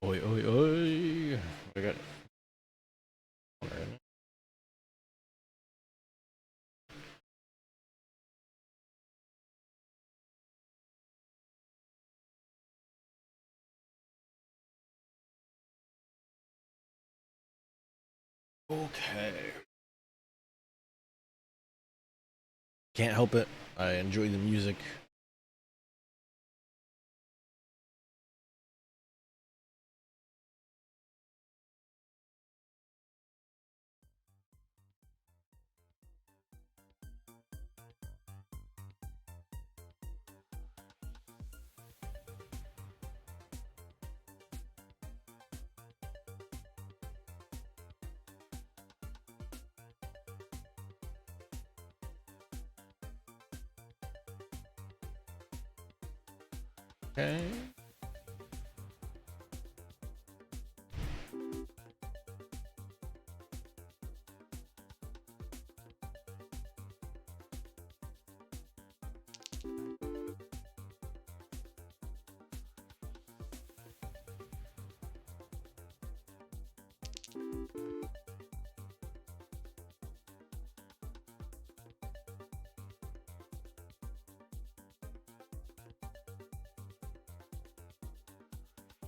Oi, oi, oi. I got. Okay. Can't help it. I enjoy the music. Okay.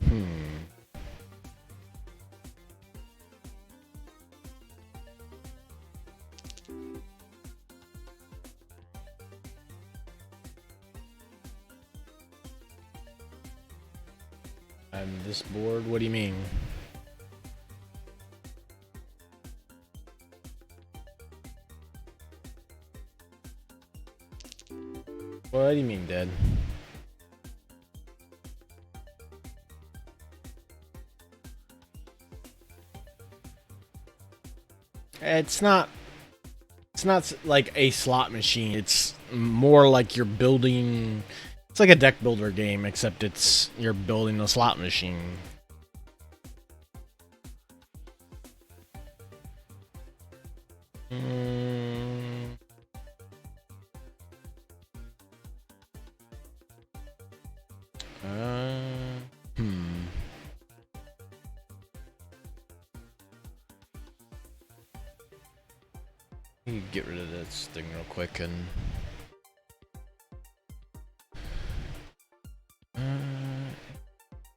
Hmm. I'm this bored. What do you mean? What do you mean, Dad? It's not. It's not like a slot machine. It's more like you're building. It's like a deck builder game, except it's you're building a slot machine. Mm, uh, hmm. Let me get rid of this thing real quick and.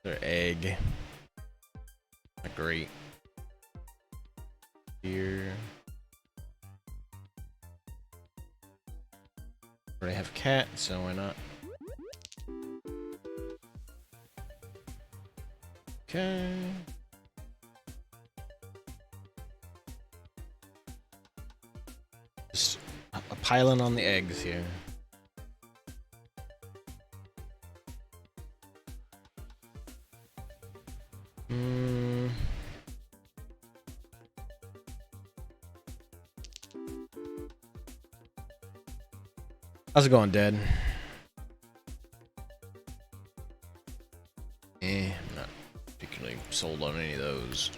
Their egg. Not great. Here. Already have a cat, so why not? Okay. Just a piling on the eggs here. Hmm. How's it going, Dad? I'm not particularly sold on any of those.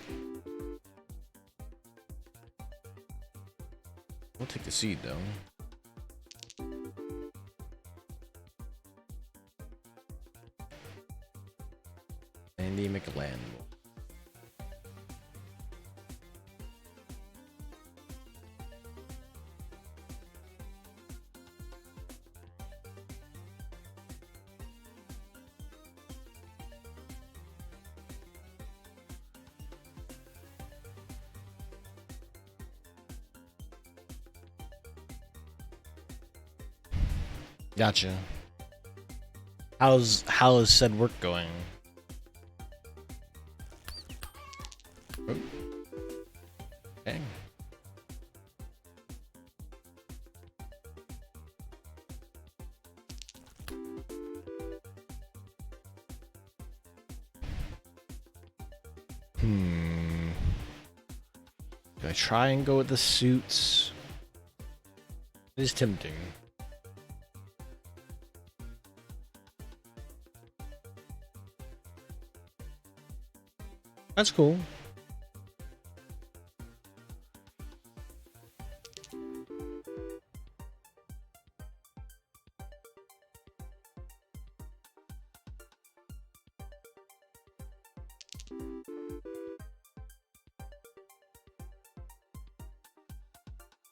I'll take the seed though. Andy McLand. Gotcha. How is said work going? Oh, okay. Hmm. Do I try and go with the suits? It is tempting. That's cool.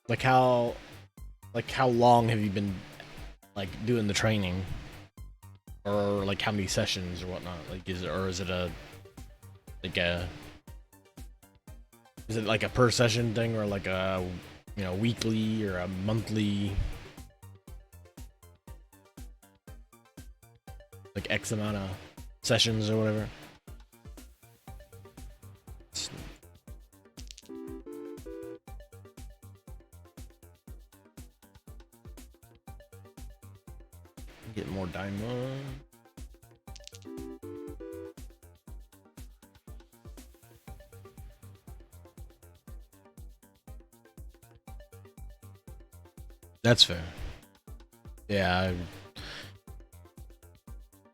Like how long have you been like doing the training, or like how many sessions or whatnot? Like is it a like a is it like a per session thing, or like a weekly or a monthly, like X amount of sessions or whatever? Get more diamond. That's fair. Yeah,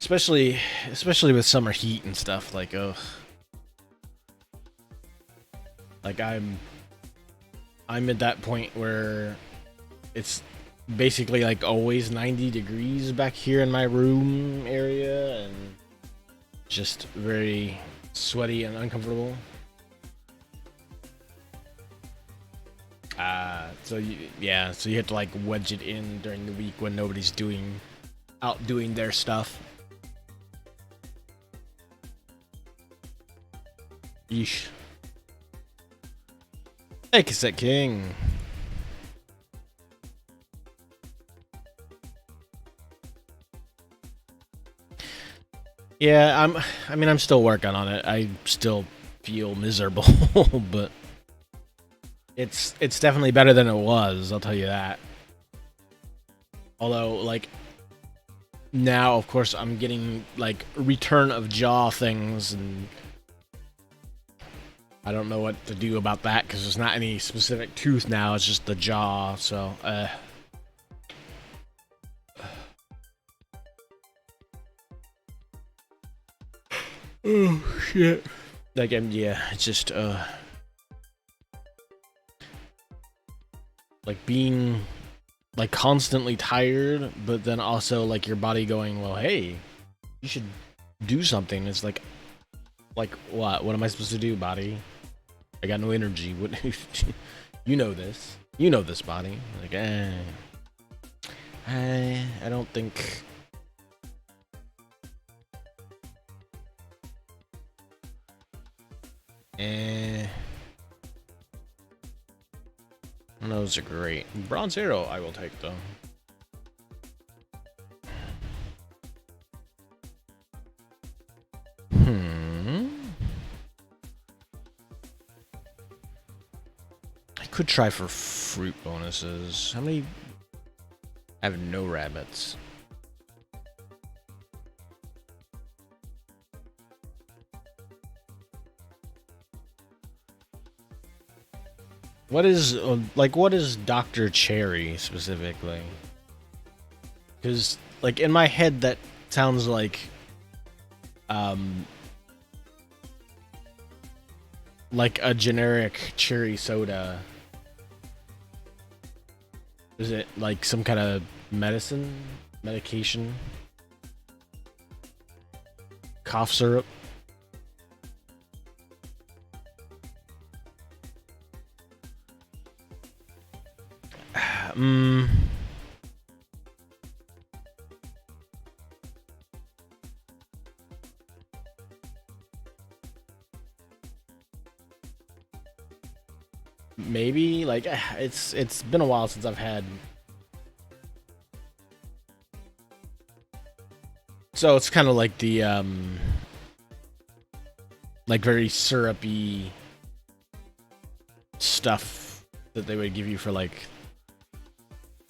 especially with summer heat and stuff. Like, like I'm at that point where it's basically like always 90 degrees back here in my room area, and just very sweaty and uncomfortable. So so you have to like wedge it in during the week when nobody's out doing their stuff. Yeesh. Hey, Cassette King. Yeah, I'm still working on it. I still feel miserable, but it's definitely better than it was, I'll tell you that. Although, like, now, of course, I'm getting, like, return of jaw things, and I don't know what to do about that, because there's not any specific tooth now, it's just the jaw, so, oh, shit. Like, yeah, it's just, like, being like constantly tired, but then also like your body going, well, hey, you should do something. It's like what? What am I supposed to do, body? I got no energy. What? You know this. You know this, body. Like, I don't think. Those are great. Bronze arrow, I will take though. I could try for fruit bonuses. How many? I have no rabbits. What is Dr. Cherry specifically? Because like in my head that sounds like a generic cherry soda. Is it like some kind of medication? Cough syrup? Maybe like it's been a while since I've had. So it's kind of like the like very syrupy stuff that they would give you for like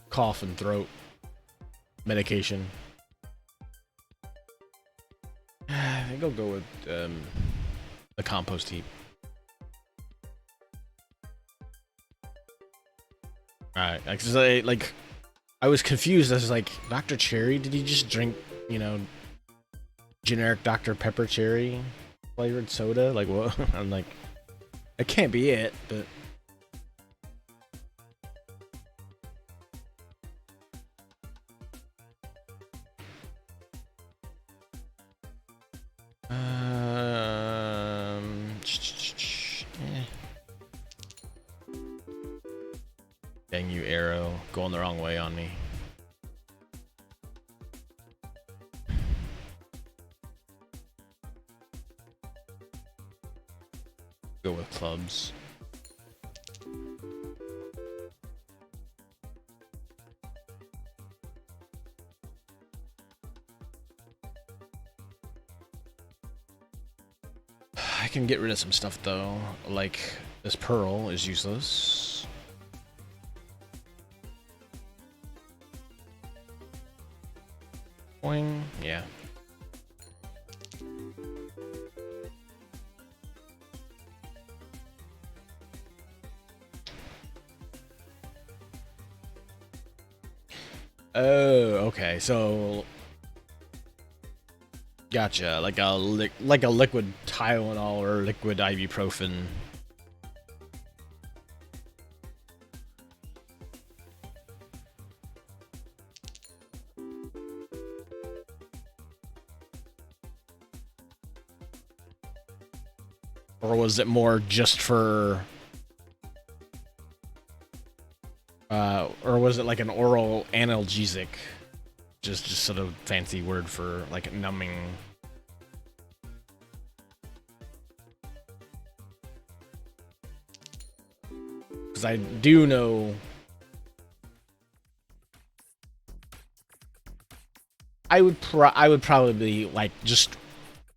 cough and throat medication. I think I'll go with the compost heap. Alright, I was confused. I was like, Dr. Cherry? Did he just drink, generic Dr. Pepper cherry flavored soda? Like, what? I'm like, that can't be it, but. Dang you, arrow. Going the wrong way on me. Go with clubs. I can get rid of some stuff though, like this pearl is useless. Boing, yeah. Oh, okay. So, gotcha. Like a liquid Tylenol or liquid ibuprofen. Or was it more just for or was it like an oral analgesic? Just sort of fancy word for like numbing. Because I do know I would probably like just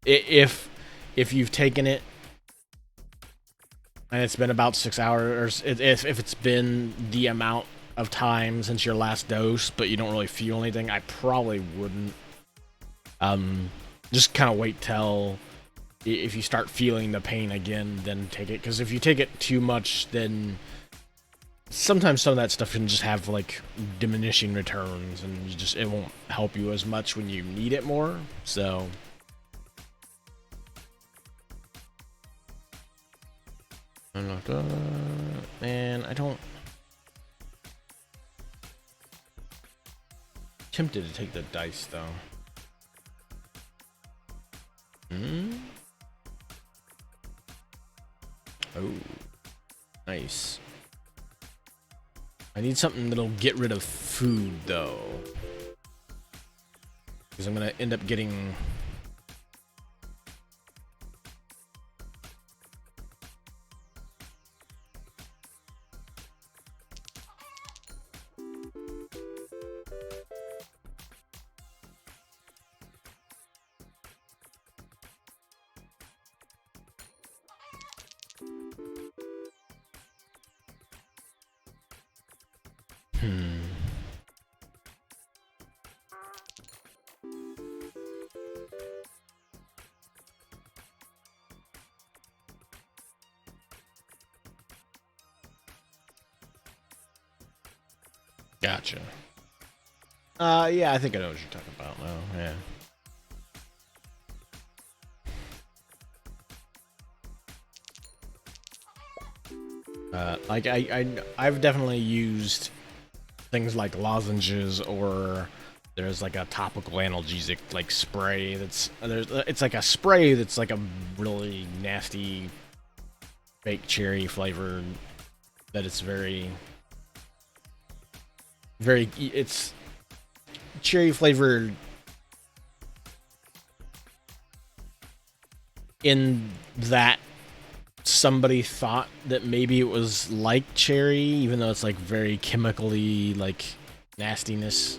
if you've taken it and it's been about 6 hours, if it's been the amount of time since your last dose, but you don't really feel anything, I probably wouldn't. Just kind of wait till if you start feeling the pain again, then take it. Because if you take it too much, then sometimes some of that stuff can just have like diminishing returns, and it won't help you as much when you need it more. So. Man, I don't. Tempted to take the dice though. Oh, nice. I need something that'll get rid of food though, because I'm gonna end up getting. Gotcha. Yeah, I think I know what you're talking about now. Yeah. Like I've definitely used things like lozenges, or there's like a topical analgesic like spray it's like a spray that's like a really nasty fake cherry flavor that it's very it's cherry flavored in that somebody thought that maybe it was like cherry, even though it's like very chemically like nastiness.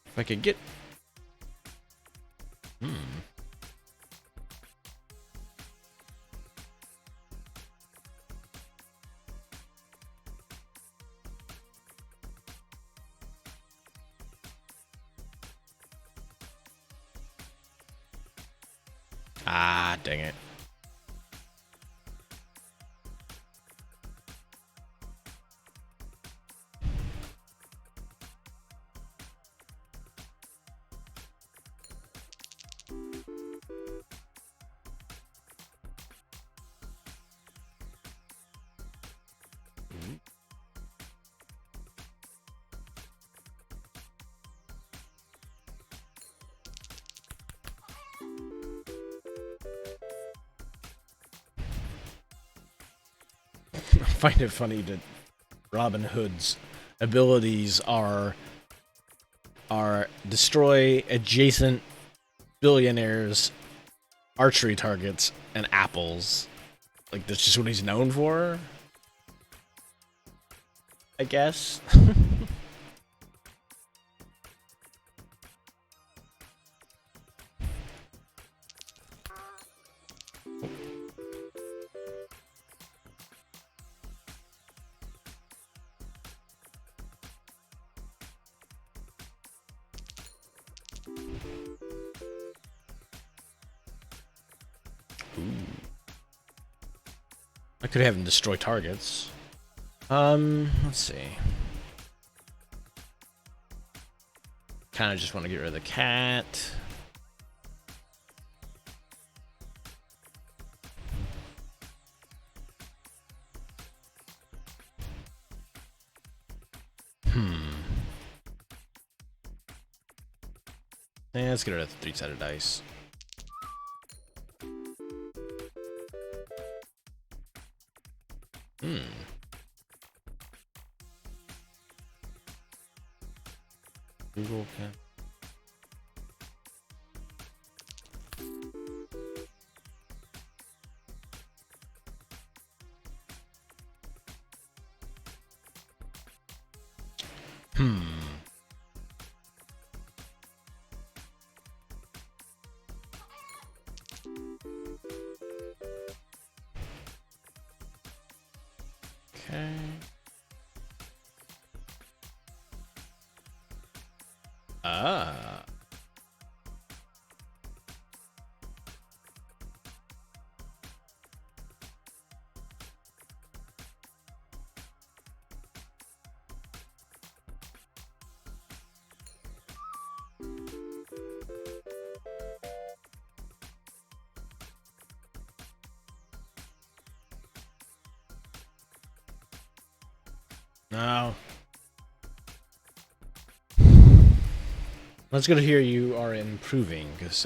If I could get dang it. find it funny that Robin Hood's abilities are destroy adjacent billionaires' archery targets and apples. Like, that's just what he's known for, I guess. I could have him destroy targets. Let's see. Kind of just want to get rid of the cat. Yeah, let's get rid of the 3-sided dice. Google can. Okay. Ah. No. That's good to hear you are improving, because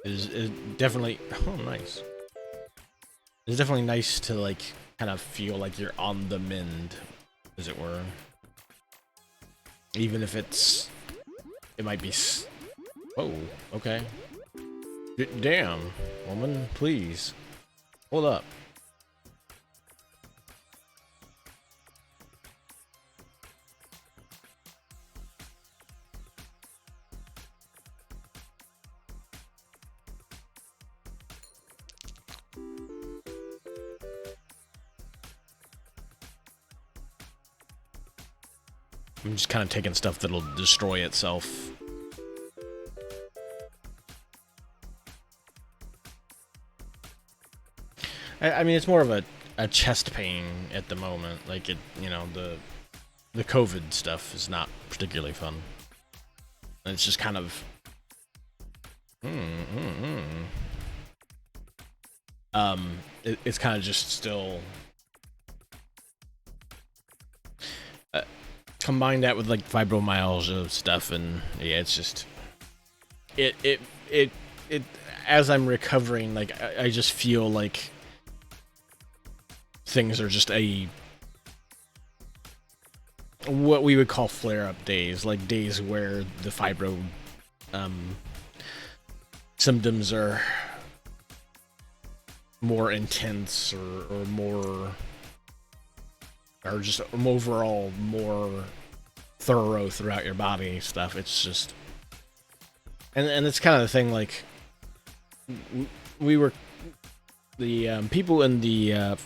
is definitely... Oh, nice. It's definitely nice to, like, kind of feel like you're on the mend, as it were. Even if it's... It might be... Oh, okay. Damn, woman, please. Hold up. I'm just kind of taking stuff that'll destroy itself. I mean, it's more of a chest pain at the moment. Like, it, you know, the COVID stuff is not particularly fun. And it's just kind of... It's kind of just still... Combine that with like fibromyalgia stuff, and yeah, it's just it as I'm recovering, like I just feel like things are just what we would call flare-up days, like days where the fibro symptoms are more intense or more, or just overall more thorough throughout your body stuff. It's just, and it's kind of the thing, like, we were, the people in the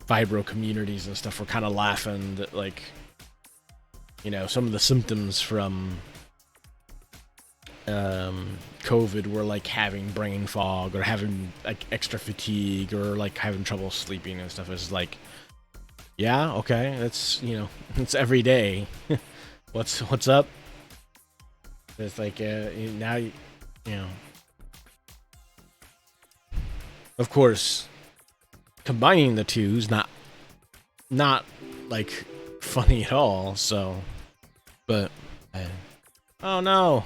fibro communities and stuff were kind of laughing that, like, you know, some of the symptoms from COVID were like having brain fog or having like extra fatigue or like having trouble sleeping and stuff. It's like, yeah, okay, that's, you know, it's every day. What's up? It's like now you know. Of course, combining the two is not like funny at all. So, but oh no.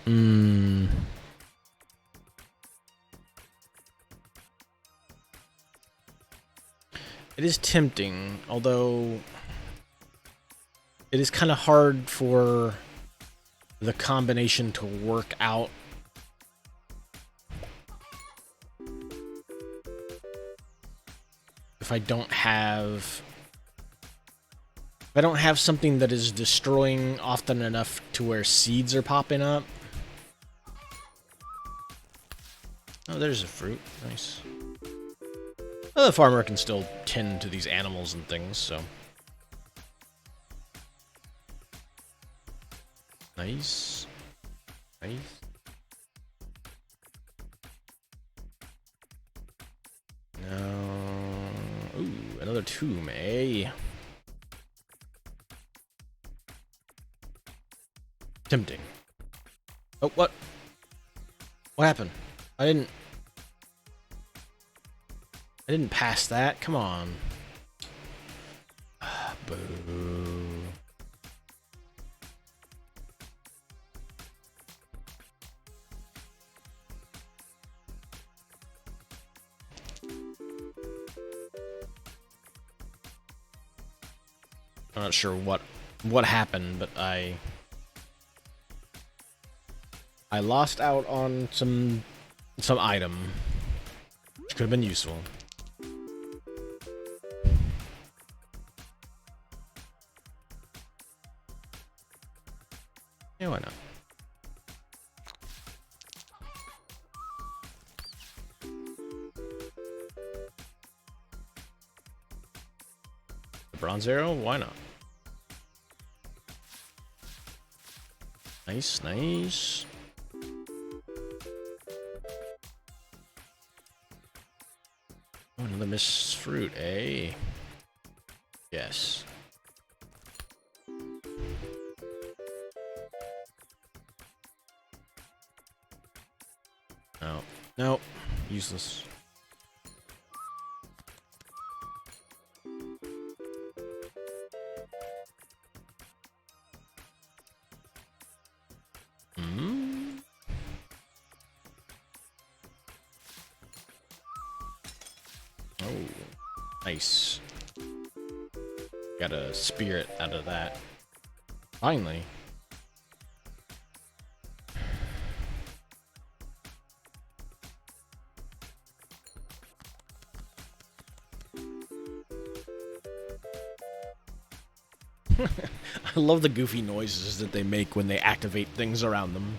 Hmm. It is tempting, although it is kind of hard for the combination to work out. If I don't have something that is destroying often enough to where seeds are popping up. Oh, there's a fruit. Nice. Well, the farmer can still tend to these animals and things, so. Nice. Nice. No. Ooh, another tomb, eh? Tempting. Oh, what? What happened? I didn't pass that. Come on. Boo. I'm not sure what happened, but I lost out on some item, which could have been useful. Yeah, why not? The bronze arrow? Why not? Nice, nice. Oh, another missed fruit, eh? Yes. No. Nope. Useless. Hmm? Oh. Nice. Got a spirit out of that. Finally. I love the goofy noises that they make when they activate things around them.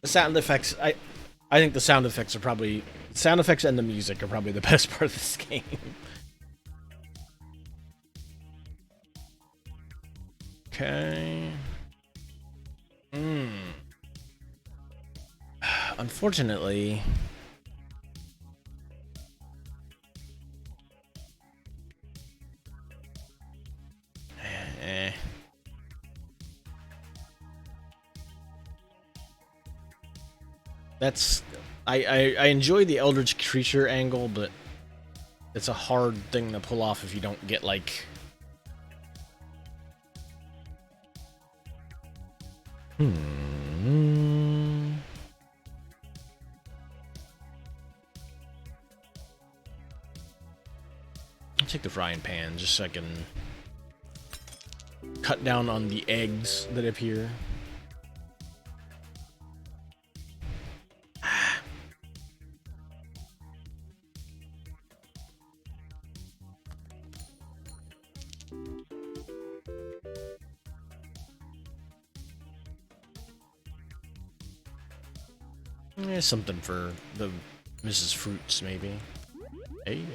The sound effects, I think the sound effects and the music are probably the best part of this game. Okay. Unfortunately, that's I enjoy the eldritch creature angle, but it's a hard thing to pull off if you don't get like. I'll take the frying pan just so I can cut down on the eggs that appear. Something for the Mrs. Fruits, maybe. Hey,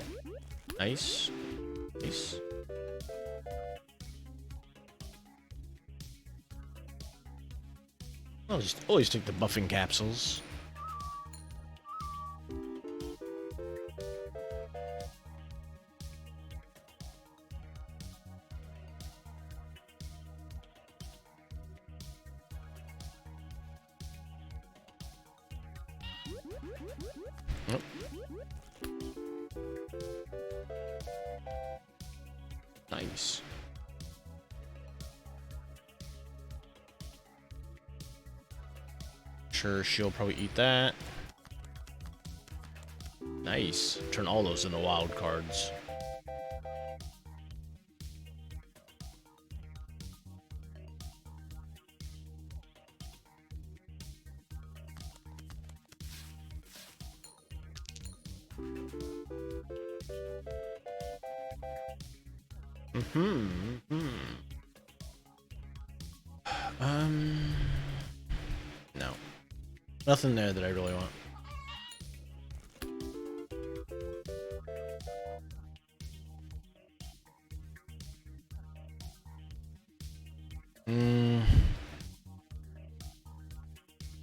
nice, nice. I'll just always take the buffing capsules. Nope. Nice. Sure, she'll probably eat that. Nice. Turn all those into wild cards. No. Nothing there that I really want.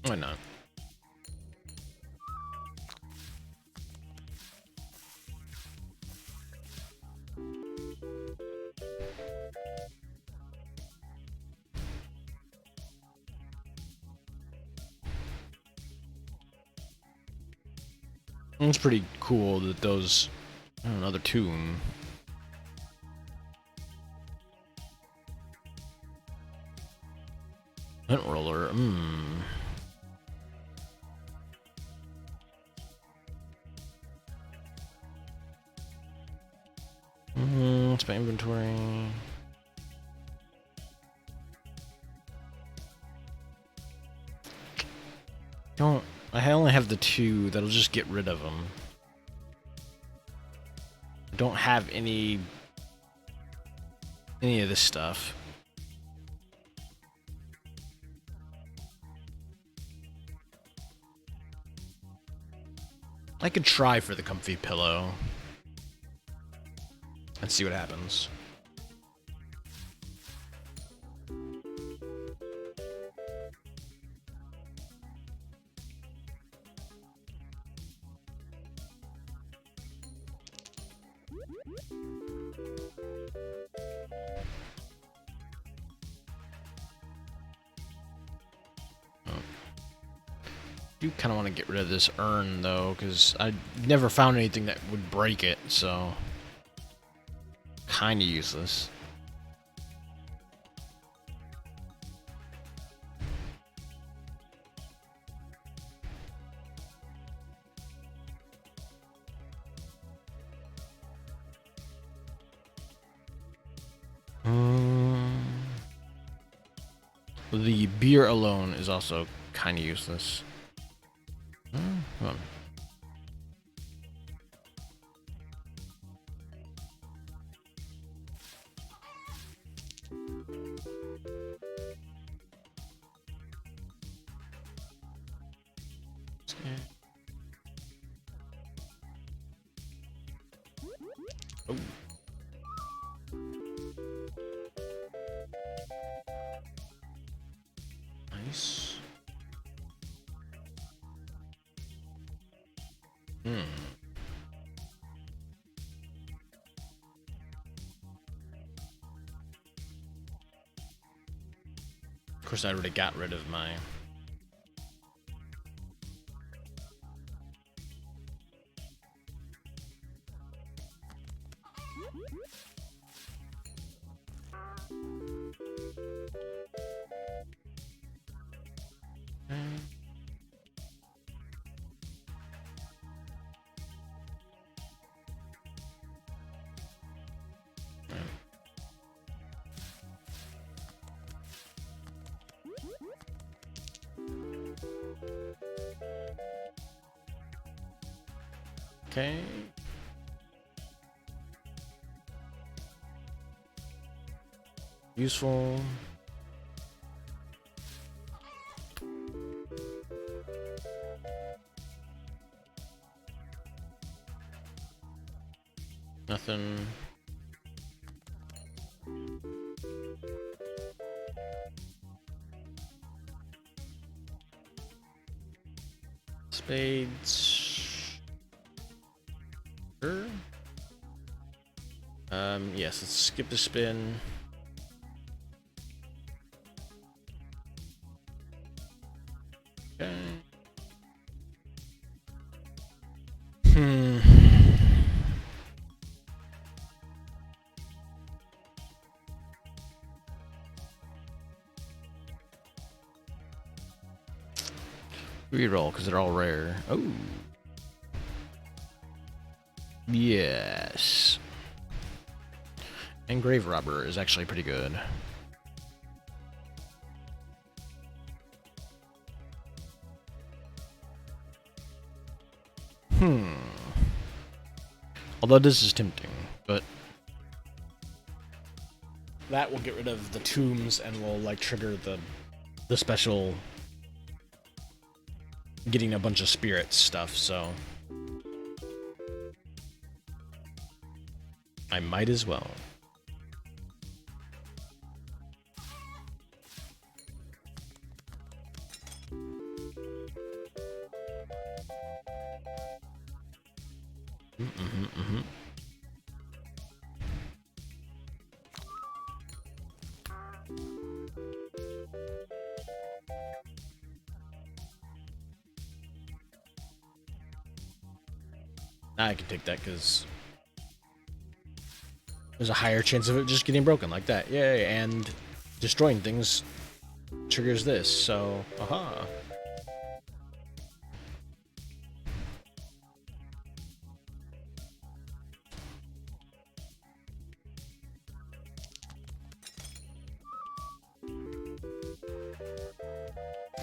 Why not? It's pretty cool that those... Oh, another tomb. Vent roller, It's my inventory. I only have the 2. That'll just get rid of them. I don't have any of this stuff. I could try for the comfy pillow. Let's see what happens. I do kind of want to get rid of this urn, though, because I never found anything that would break it, so... Kind of useless. The beer alone is also kind of useless. Come on. Oh. Nice. Of course, I already got rid of my... Okay. Useful. Nothing. Spades. Sure. Yes, let's skip the spin. Okay. Reroll, because they're all rare. Oh. Yes. And Grave Robber is actually pretty good. Although this is tempting, but that will get rid of the tombs and will like trigger the special getting a bunch of spirits stuff, so I might as well. I can take that because there's a higher chance of it just getting broken like that. Yay, and destroying things triggers this, so aha.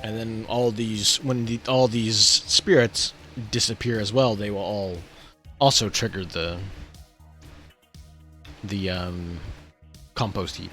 And then all these, when all these spirits disappear as well, they will all also trigger the compost heap.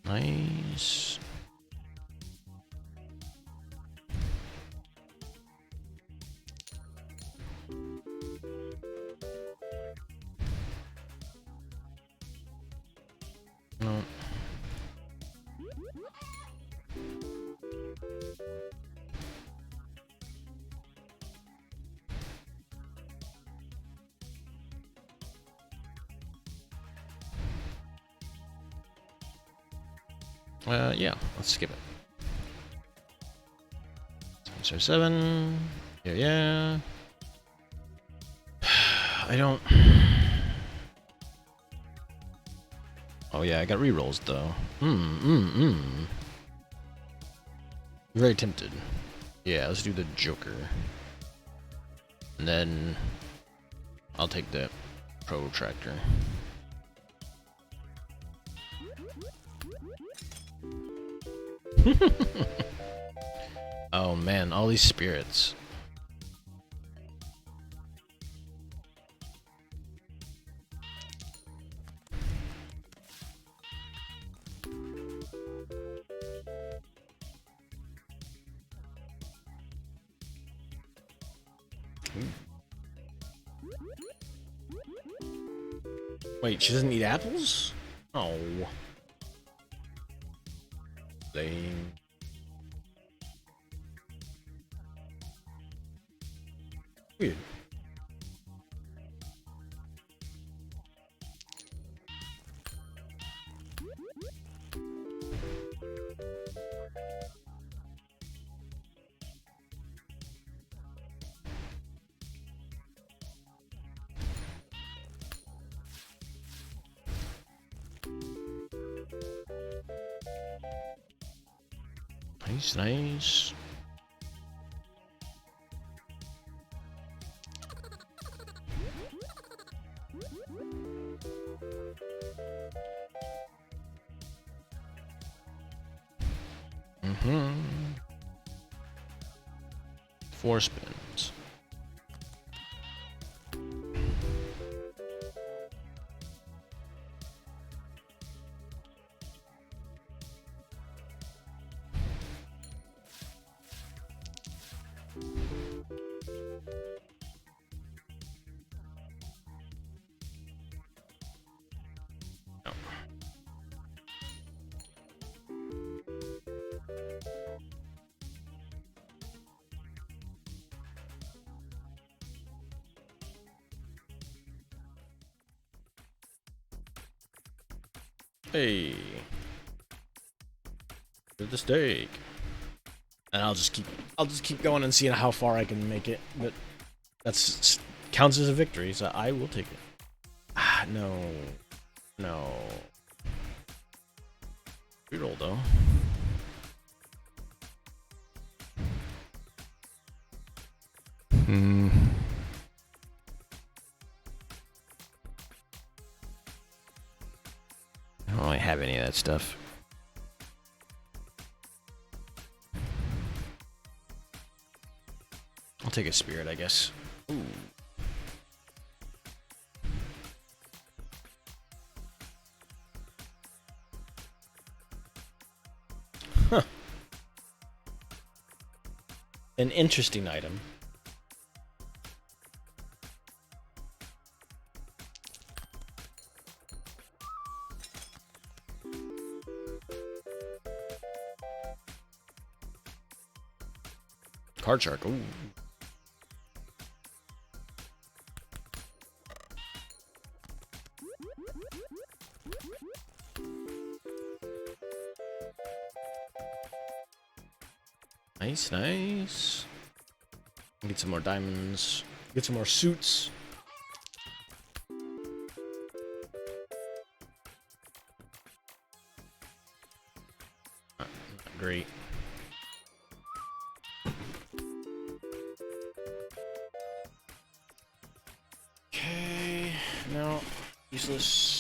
Nice. No. Yeah, let's skip it. So 7. Yeah. I don't. Oh yeah, I got rerolls though. Very tempted. Yeah, let's do the Joker. And then I'll take the protractor. Oh man, all these spirits. Wait, she doesn't eat apples? Oh. Lame. Weird. Nice, nice. Mm-hmm. 4 spins. Oh. Hey. Here's the steak. And I'll just keep going and seeing how far I can make it. But that's counts as a victory, so I will take it. Ah, no. No. Reroll though. I don't really have any of that stuff. I'll take a spirit, I guess. Ooh. Huh. An interesting item. Card shark. Ooh. Nice, nice. Get some more diamonds. Get some more suits. Not great. Okay, no, useless.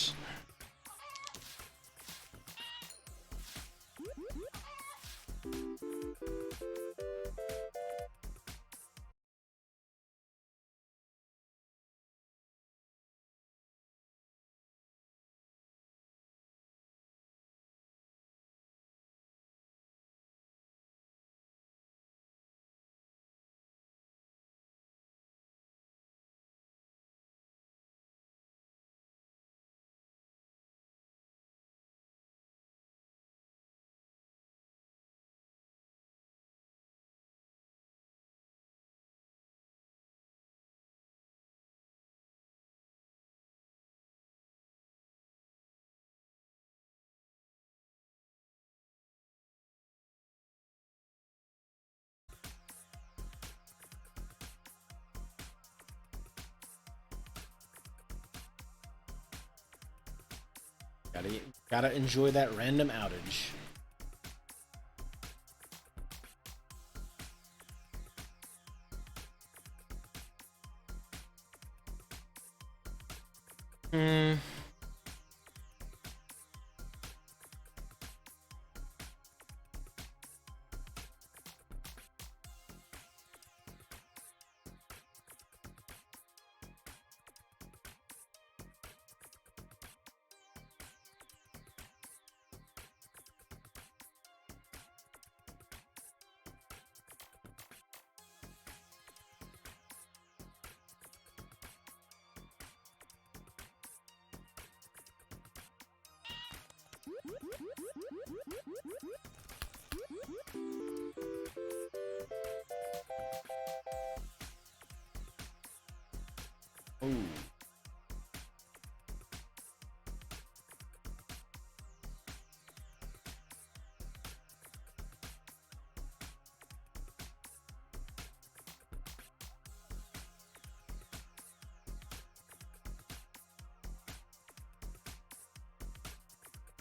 Gotta enjoy that random outage. Ooh.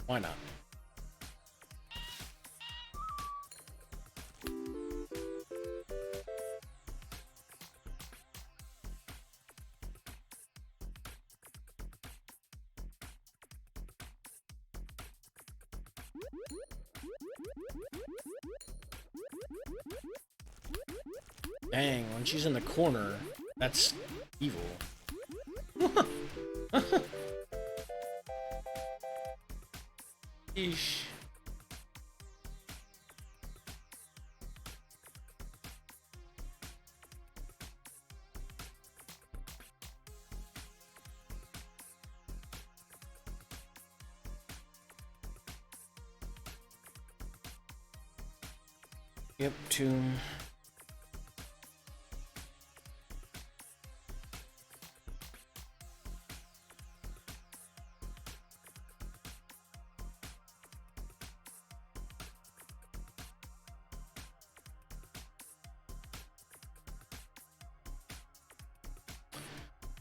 Why not? Dang, when she's in the corner, that's evil. Eesh. Yep, tune.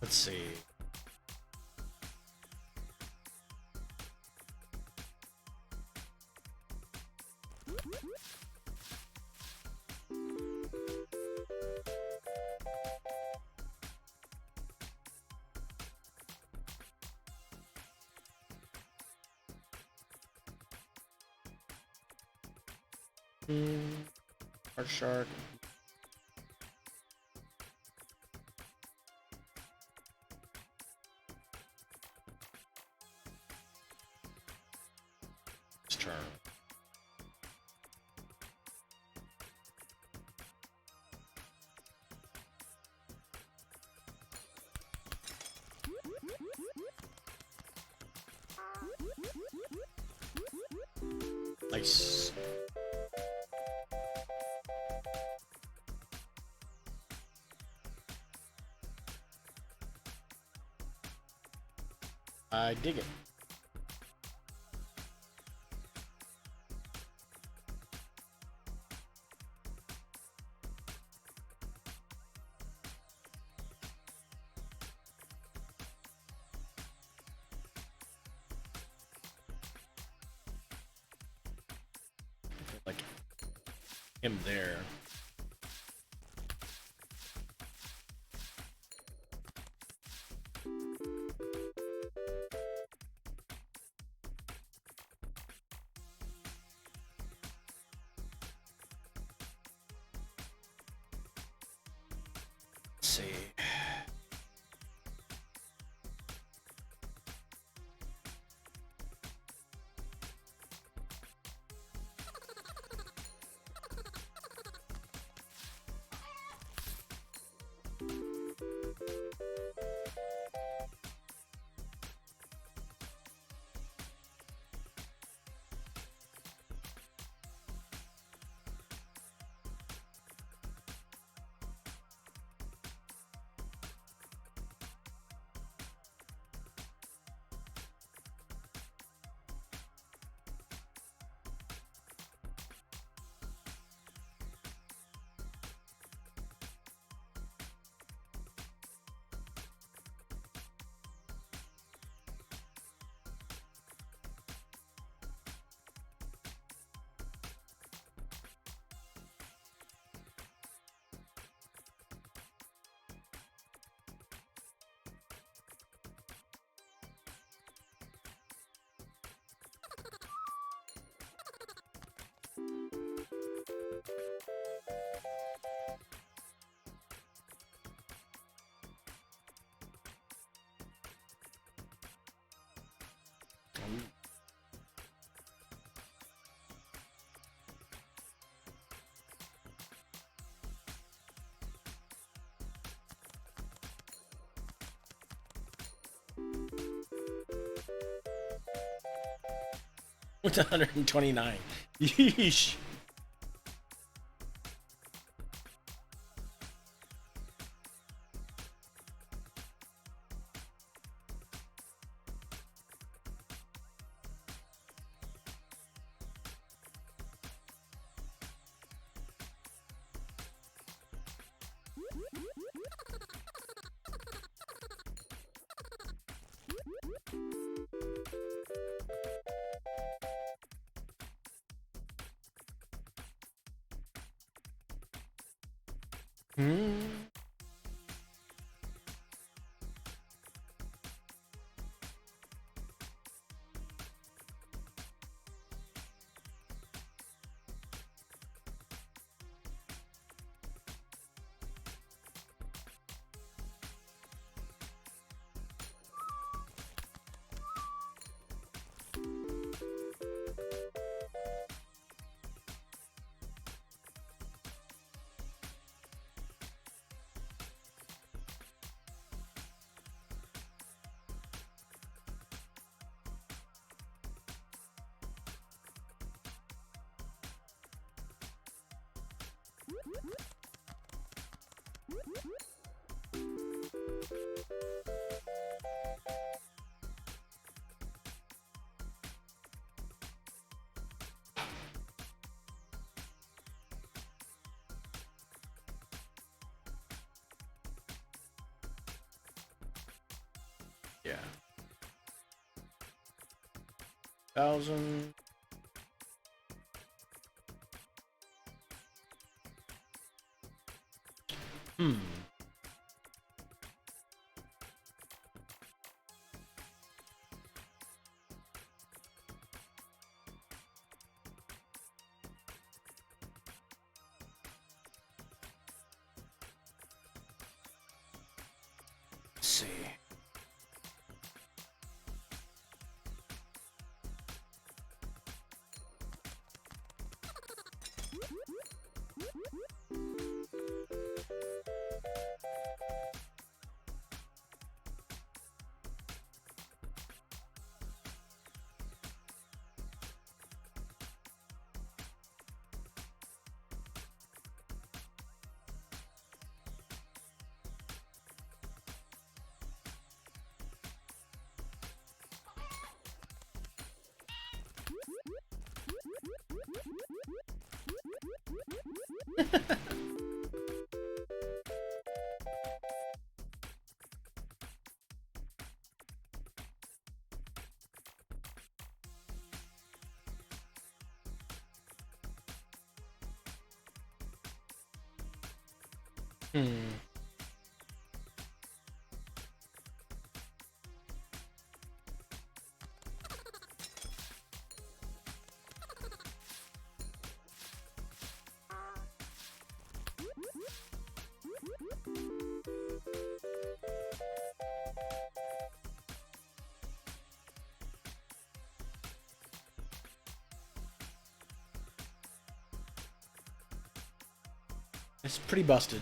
Let's see. Our shark. Turn. Nice. I dig it. Like him there. Let's see. What's 129? Yeesh. Yeah. 1,000. Hmm. Let's see. Hmm. It's pretty busted.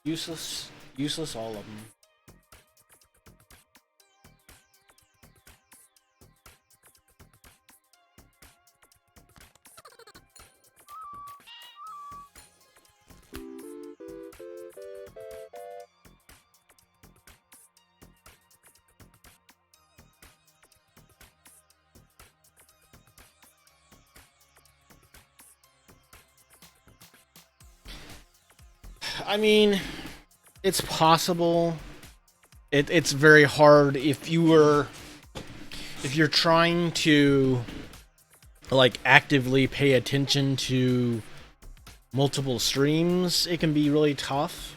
Useless. Useless, all of them. I mean, it's possible. It's very hard if you're trying to like actively pay attention to multiple streams. It can be really tough.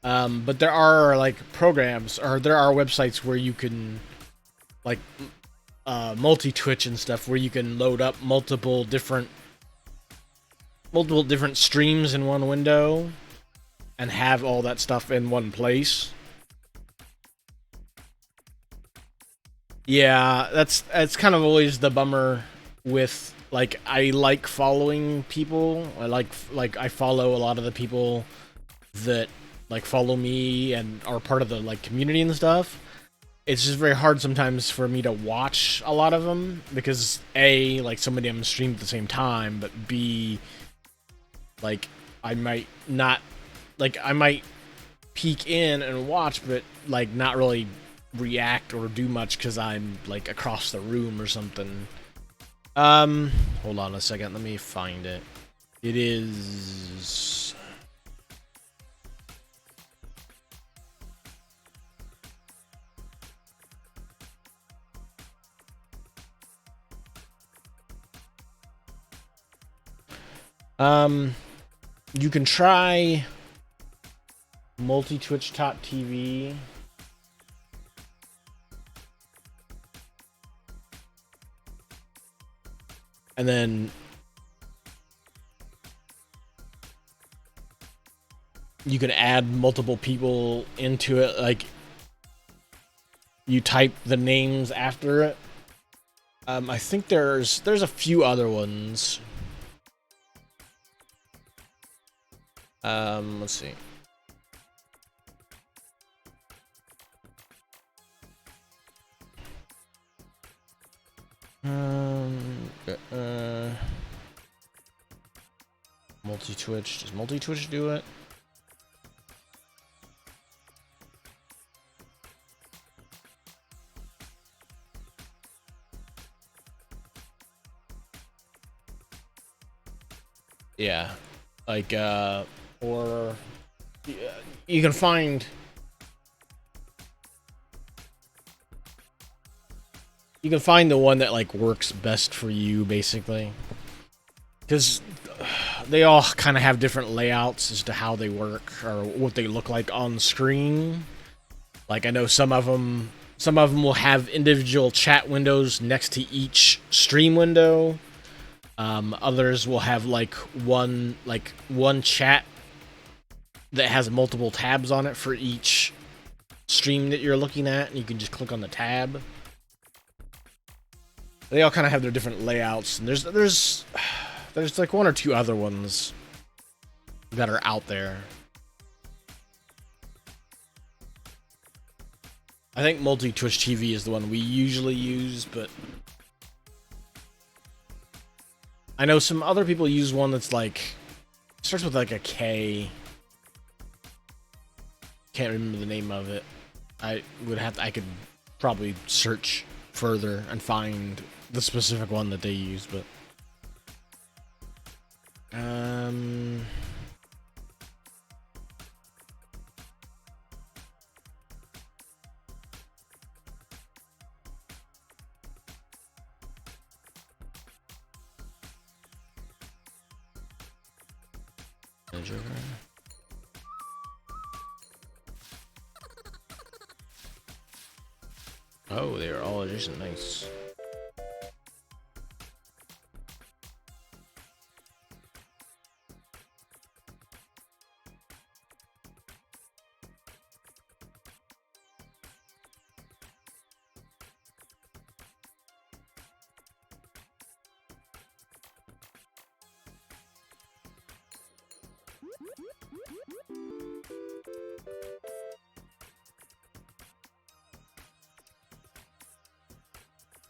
But there are like programs or there are websites where you can like multi-Twitch and stuff where you can load up multiple different streams in one window and have all that stuff in one place. Yeah, that's kind of always the bummer with like I like following people. I follow a lot of the people that like follow me and are part of the like community and stuff. It's just very hard sometimes for me to watch a lot of them because A, like so many of them stream at the same time, but B, like I might not I might peek in and watch, but like not really react or do much because I'm like across the room or something. Hold on a second. Let me find it. It is. You can try multi-twitch.tv. And then you can add multiple people into it. Like you type the names after it. I think there's a few other ones. Let's see. multi-twitch. Does multi-twitch do it? Yeah, like or you can find the one that like works best for you, basically, because they all kind of have different layouts as to how they work or what they look like on screen. Like I know some of them will have individual chat windows next to each stream window. Others will have like one chat that has multiple tabs on it for each stream that you're looking at, and you can just click on the tab. They all kind of have their different layouts, and there's like one or two other ones that are out there. I think multi-Twitch TV is the one we usually use, but I know some other people use one that's like starts with like a K. Can't remember the name of it. I could probably search further and find the specific one that they use, but oh, they are all adjacent. Nice.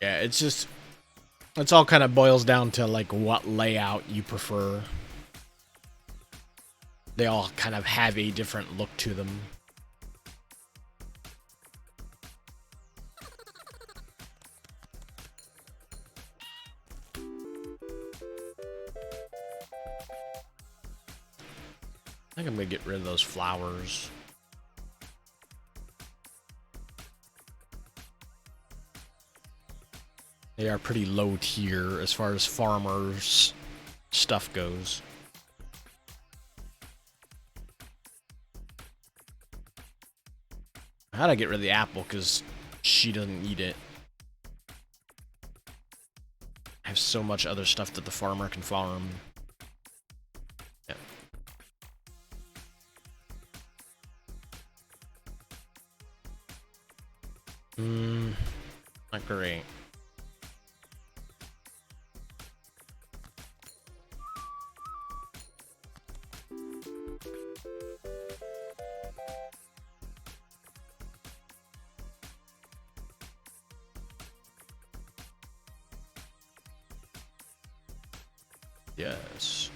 Yeah, it's all kind of boils down to like what layout you prefer. They all kind of have a different look to them. I think I'm gonna get rid of those flowers. They are pretty low tier as far as farmers stuff goes. How'd I get rid of the apple? Because she doesn't eat it. I have so much other stuff that the farmer can farm. Yeah. Not great. Yes.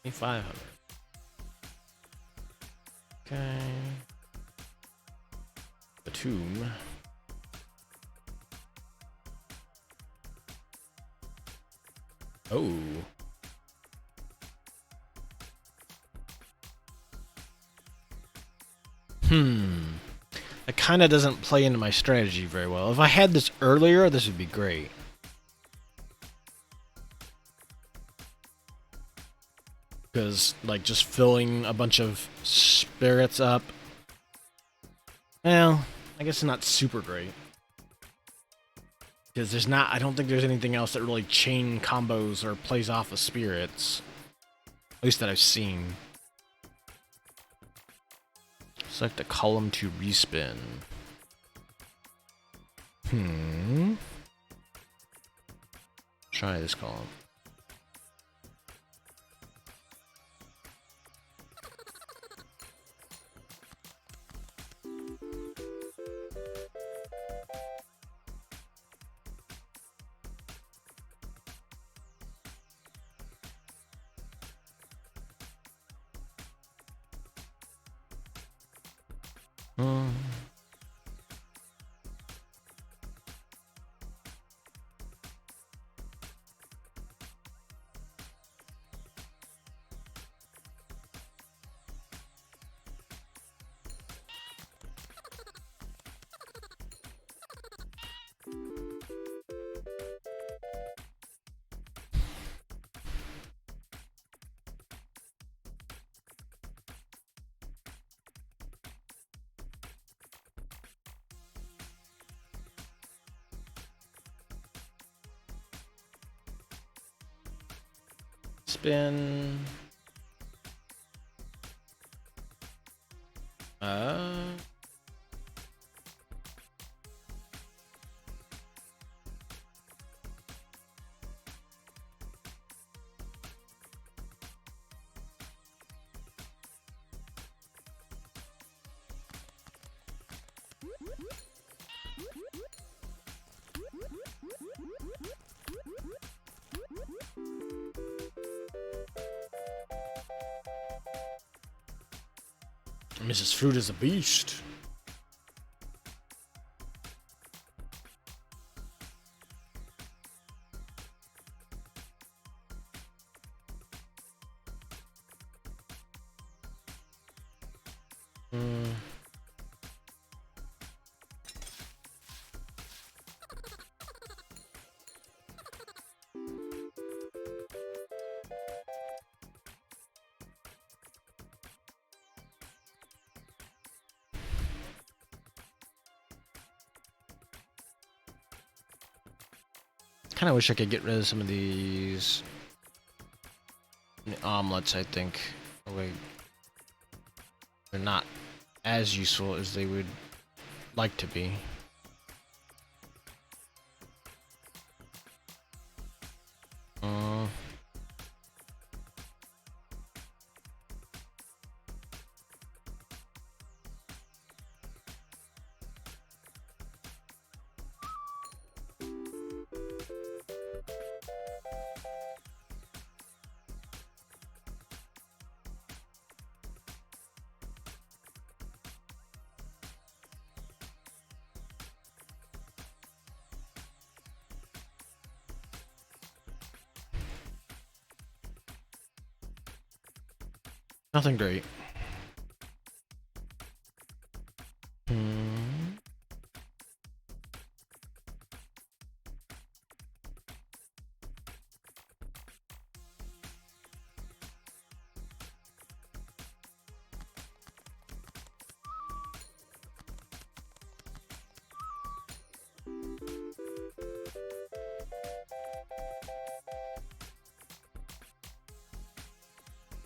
2,500. Okay. The tomb. Oh. That kind of doesn't play into my strategy very well. If I had this earlier, this would be great. Because, like, just filling a bunch of spirits up, well, I guess it's not super great. Because I don't think there's anything else that really chain combos or plays off of spirits. At least that I've seen. Select the column to respin. Try this column. Hmm. Spin. Uh. Mrs. Fruit is a beast. Hmm. Kind of wish I could get rid of some of these omelets, I think. Oh, wait. They're not as useful as they would like to be. Nothing great. Hmm.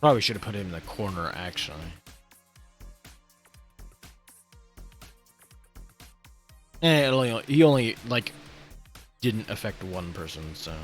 Probably should have put him in the corner, actually. He only, like, didn't affect one person, so...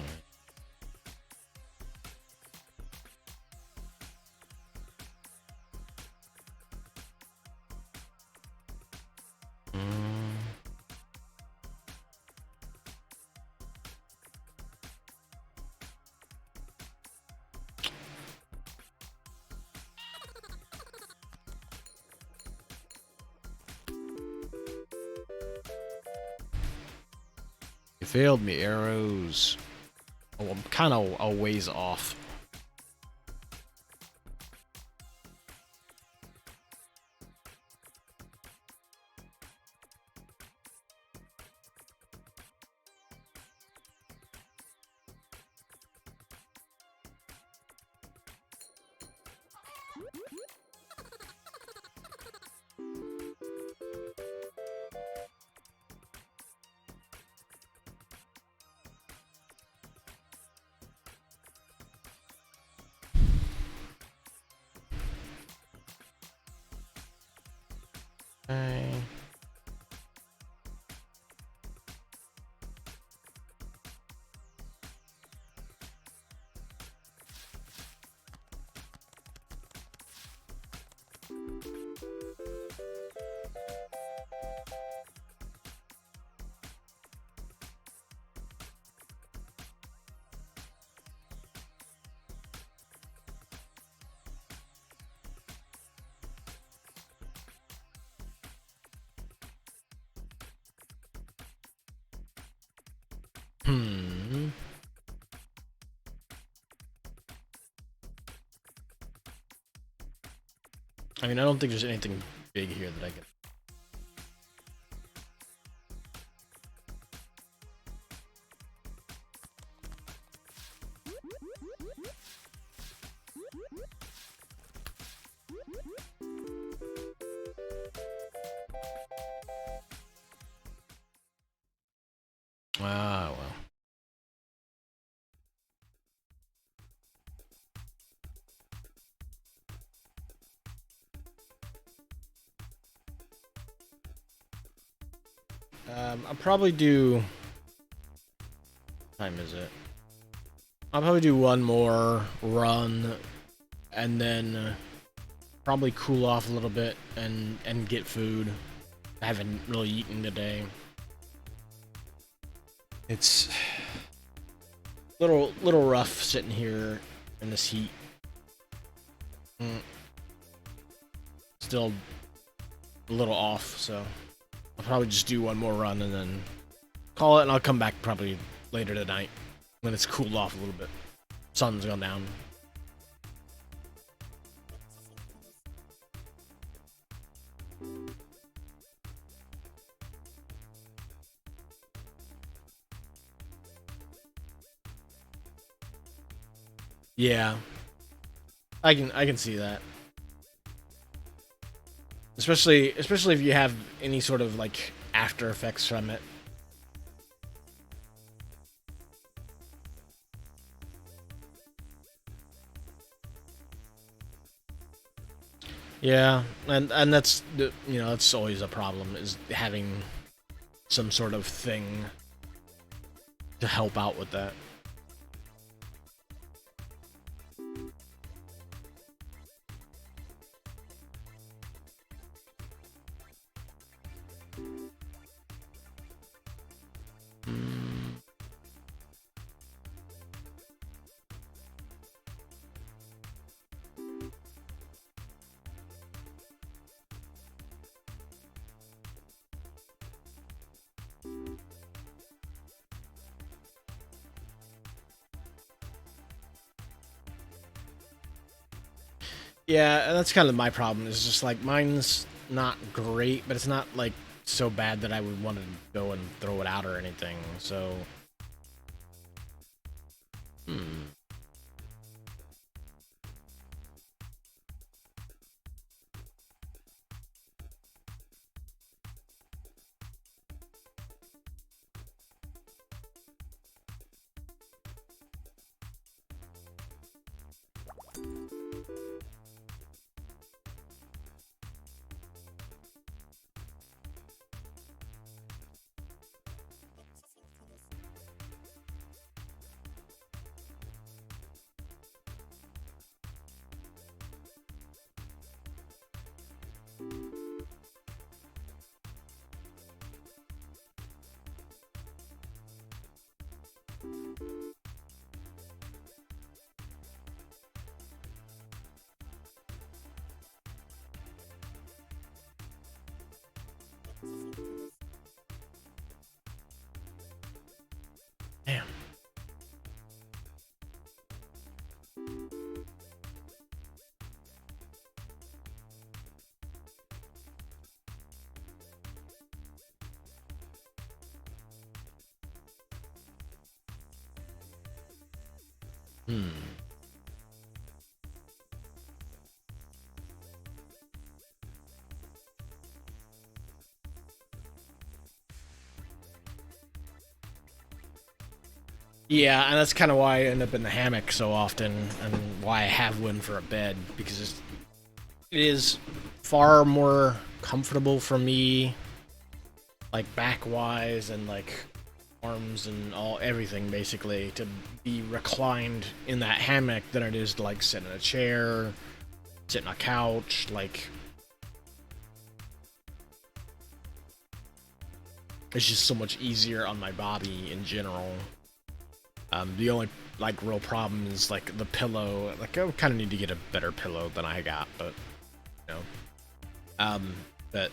You failed me, arrows. Oh, I'm kind of a ways off. Hmm. I mean, I don't think there's anything big here that I can. Ah, well. I'll probably do. What time is it? I'll probably do one more run, and then probably cool off a little bit and get food. I haven't really eaten today. It's little rough sitting here in this heat. Still a little off, so I'll probably just do one more run and then call it, and I'll come back probably later tonight when it's cooled off a little bit. Sun's gone down. Yeah, I can see that. Especially if you have any sort of like after effects from it. Yeah, and that's that's always a problem, is having some sort of thing to help out with that. Yeah, and that's kind of my problem. Is just like mine's not great, but it's not like so bad that I would want to go and throw it out or anything. So, hmm. Damn. Hmm. Yeah, and that's kind of why I end up in the hammock so often, and why I have one for a bed, because it is far more comfortable for me, like back wise and like arms and everything basically, to be reclined in that hammock than it is to like sit in a chair, sit on a couch. Like, it's just so much easier on my body in general. The only like real problem is like the pillow. Like, I kind of need to get a better pillow than I got, but you know, but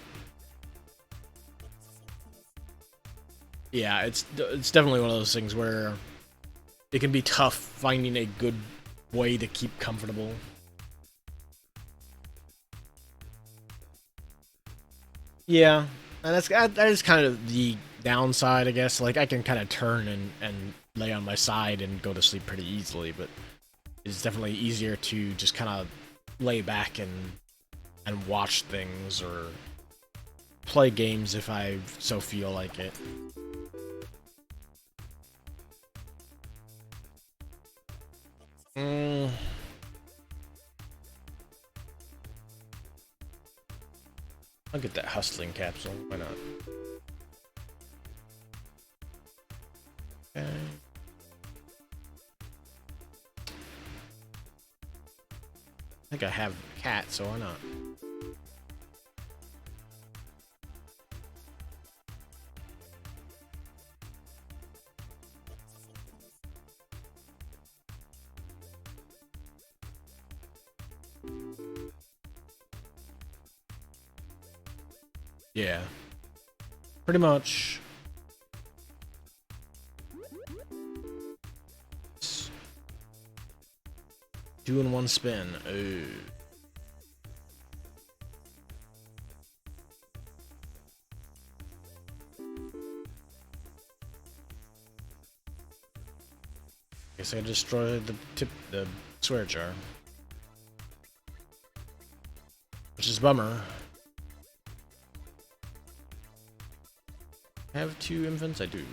Yeah, it's definitely one of those things where it can be tough finding a good way to keep comfortable. Yeah, and that is kind of the downside, I guess. Like I can kind of turn and lay on my side and go to sleep pretty easily, but it's definitely easier to just kind of lay back and watch things or play games if I so feel like it. Mm, I'll get that hustling capsule. Why not? Okay. I think I have a cat, so why not? Yeah, pretty much. Two in one spin. Ooh. Guess I destroyed the swear jar, which is a bummer. I have two infants. I do.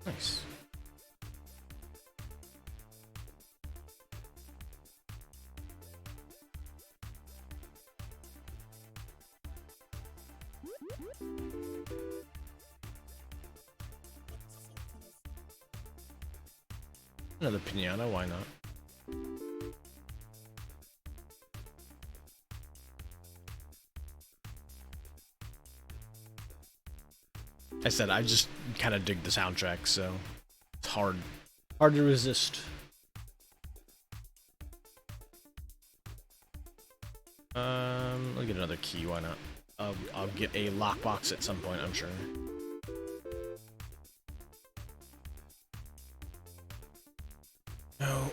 Nice. Another pinata. Why not? I said I just kind of dig the soundtrack, so it's hard to resist. I'll get another key. Why not? I'll get a lockbox at some point, I'm sure. No.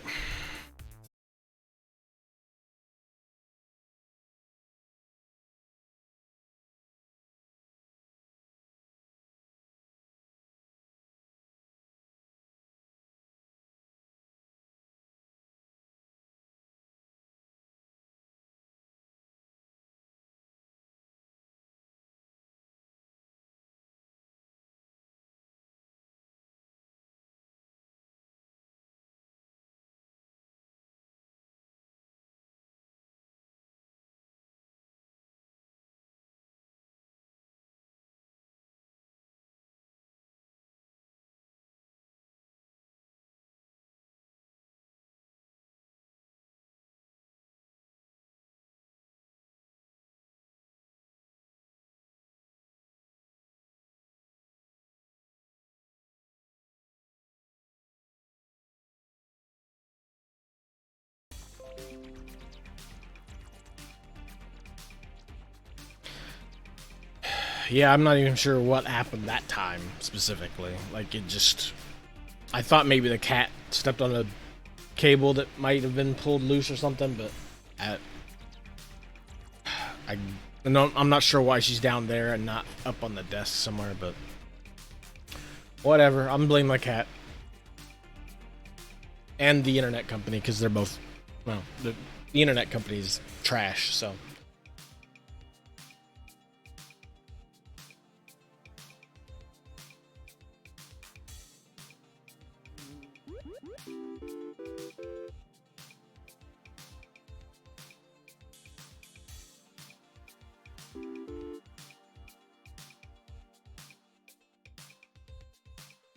Yeah, I'm not even sure what happened that time specifically. Like it just, I thought maybe the cat stepped on a cable that might have been pulled loose or something, but I, I no, I'm not sure why she's down there and not up on the desk somewhere, but whatever. I'm blaming my cat and the internet company because they're both, well, the internet company's trash. So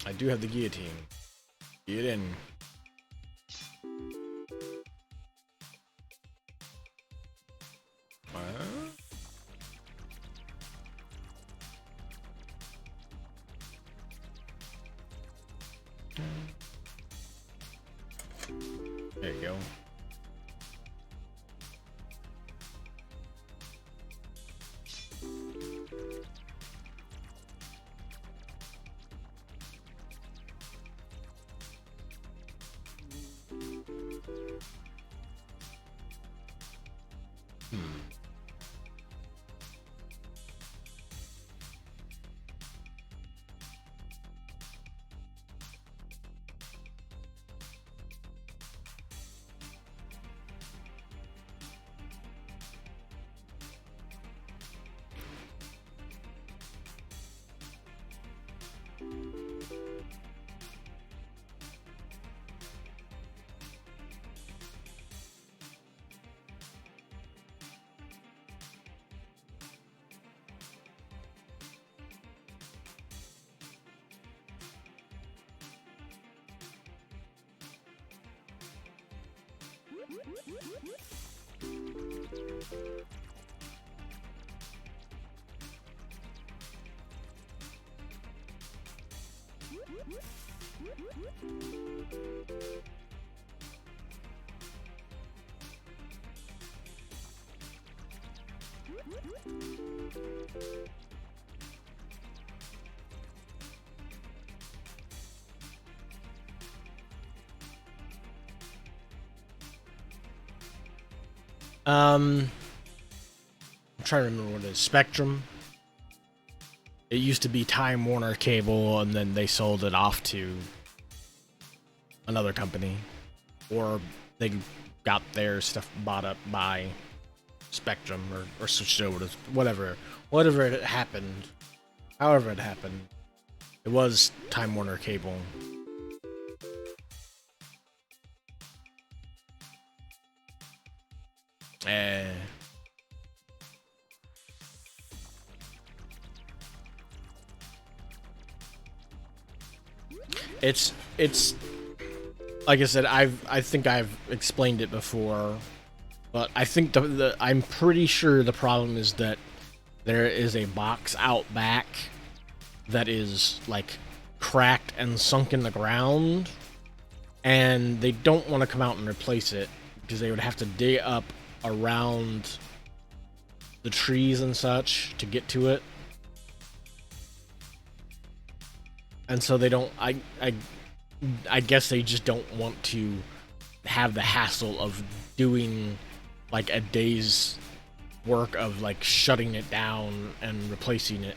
I do have the guillotine. Get in. There you go. I'm trying to remember what it is. Spectrum. It used to be Time Warner Cable, and then they sold it off to another company, or they got their stuff bought up by Spectrum, or switched over to whatever it happened. However it happened, it was Time Warner Cable. It's like I said, I think I've explained it before, but I think I'm pretty sure the problem is that there is a box out back that is like cracked and sunk in the ground, and they don't want to come out and replace it because they would have to dig up around the trees and such to get to it. And so they don't, I guess they just don't want to have the hassle of doing like a day's work of like shutting it down and replacing it,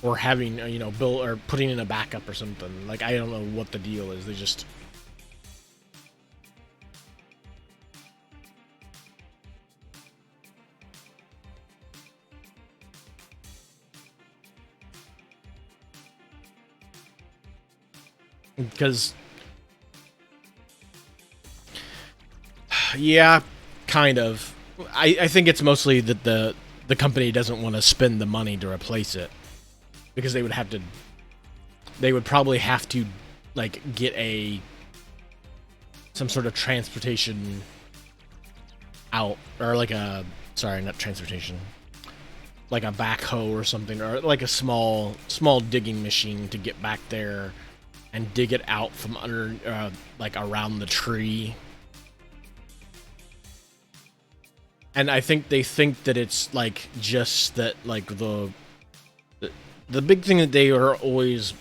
or having build or putting in a backup or something. Like, I don't know what the deal is. They just because yeah, kind of. I think it's mostly that the company doesn't want to spend the money to replace it, because they would probably have to like get some sort of transportation out, or like not transportation, like a backhoe or something, or like a small digging machine to get back there and dig it out from under, like around the tree. And I think they think that it's like just that, like the big thing that they are always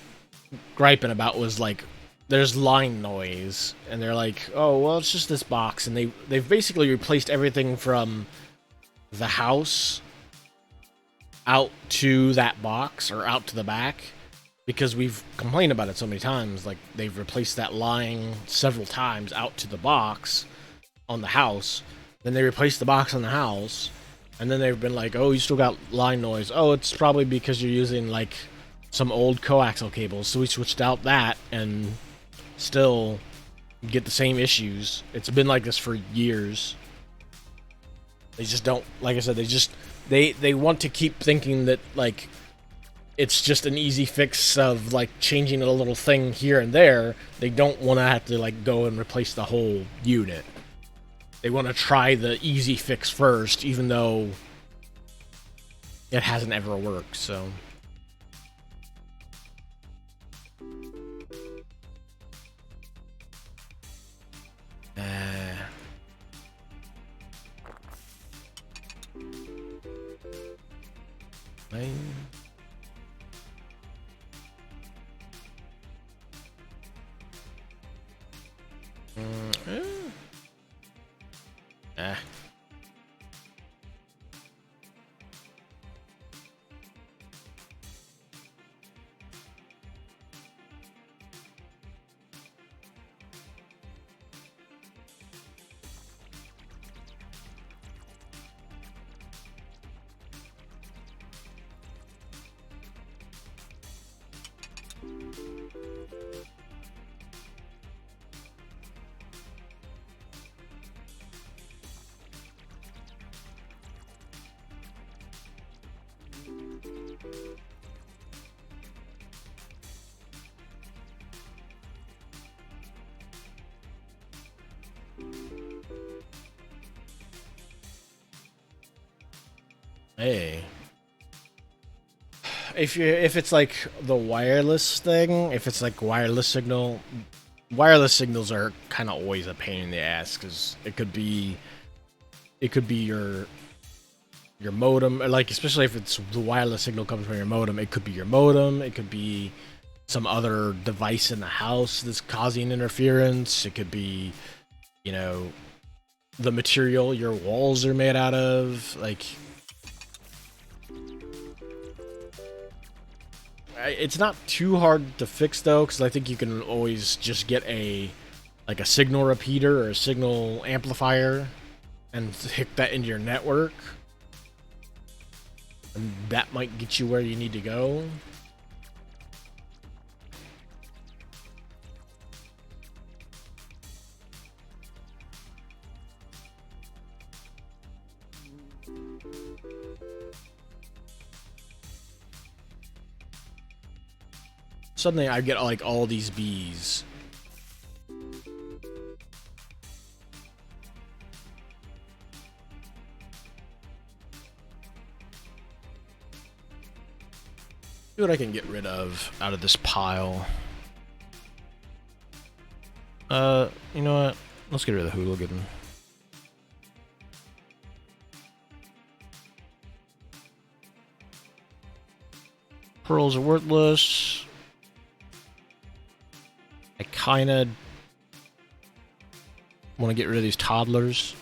griping about was like there's line noise, and they're like, oh well, it's just this box, and they've basically replaced everything from the house out to that box, or out to the back, because we've complained about it so many times. Like, they've replaced that line several times out to the box on the house, then they replaced the box on the house, and then they've been like, oh, you still got line noise. Oh, it's probably because you're using like some old coaxial cables, so we switched out that, and still get the same issues. It's been like this for years. They just don't, like I said, they want to keep thinking that like it's just an easy fix of like changing a little thing here and there. They don't want to have to like go and replace the whole unit. They want to try the easy fix first, even though it hasn't ever worked. So Eh. Hey. If it's like the wireless thing, if it's like wireless signals are kind of always a pain in the ass because it could be your modem, like especially if it's the wireless signal coming from your modem, it could be your modem, it could be some other device in the house that's causing interference, it could be, you know, the material your walls are made out of, like it's not too hard to fix though, because I think you can always just get a like a signal repeater or a signal amplifier and hook that into your network, and that might get you where you need to go. Suddenly I get like all these bees. See what I can get rid of out of this pile. You know what? Let's get rid of the hooligan. Pearls are worthless. I kinda want to get rid of these toddlers.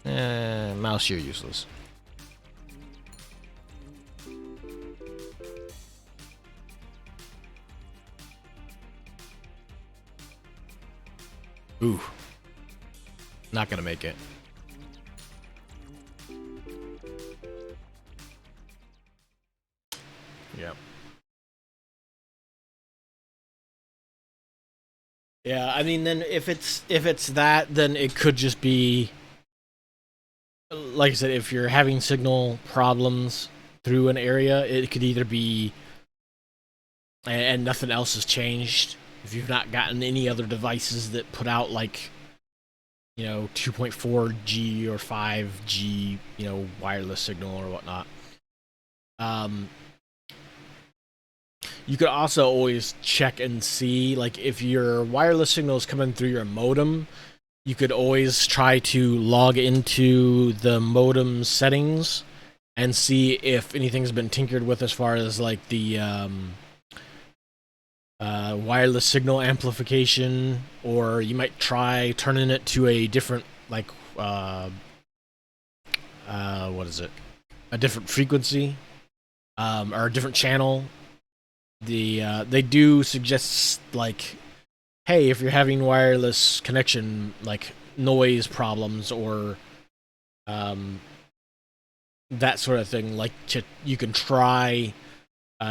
Mouse, you're useless. Ooh. Not gonna make it. Yep. Yeah, I mean, then if it's that, then it could just be, like I said, if you're having signal problems through an area, it could either be, and nothing else has changed. If you've not gotten any other devices that put out like, 2.4G or 5G, wireless signal or whatnot. You could also always check and see, like, if your wireless signal is coming through your modem, you could always try to log into the modem settings and see if anything's been tinkered with as far as like the wireless signal amplification, or you might try turning it to a different, like, what is it? A different frequency, or a different channel. They do suggest, like, hey, if you're having wireless connection, like noise problems or that sort of thing, like you can try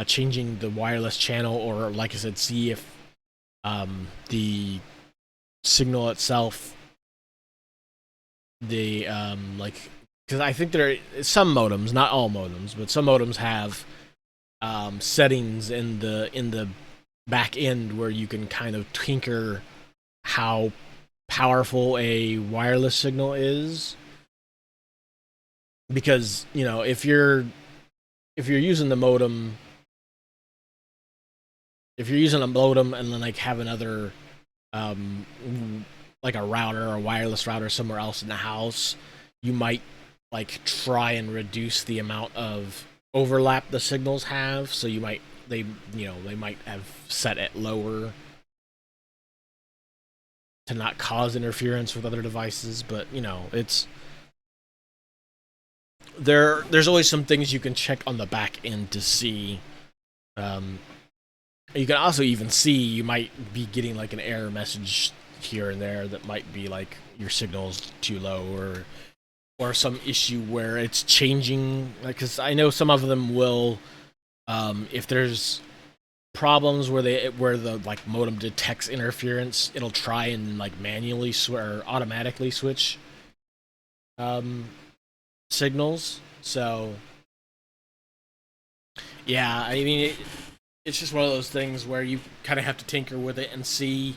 changing the wireless channel, or like I said, see if the signal itself, the like, because I think there are some modems, not all modems, but some modems have settings in the back end where you can kind of tinker how powerful a wireless signal is, because if you're using the modem, if you're using a modem and then like have another like a router or a wireless router somewhere else in the house, you might like try and reduce the amount of overlap the signals have, so they might have set it lower to not cause interference with other devices. But you know, it's there's always some things you can check on the back end to see. Um, you can also even see you might be getting like an error message here and there that might be like your signal's too low, or some issue where it's changing. Like, because I know some of them will, if there's problems where the like modem detects interference, it'll try and like manually or automatically switch um, signals. So yeah, I mean it's just one of those things where you kind of have to tinker with it and see.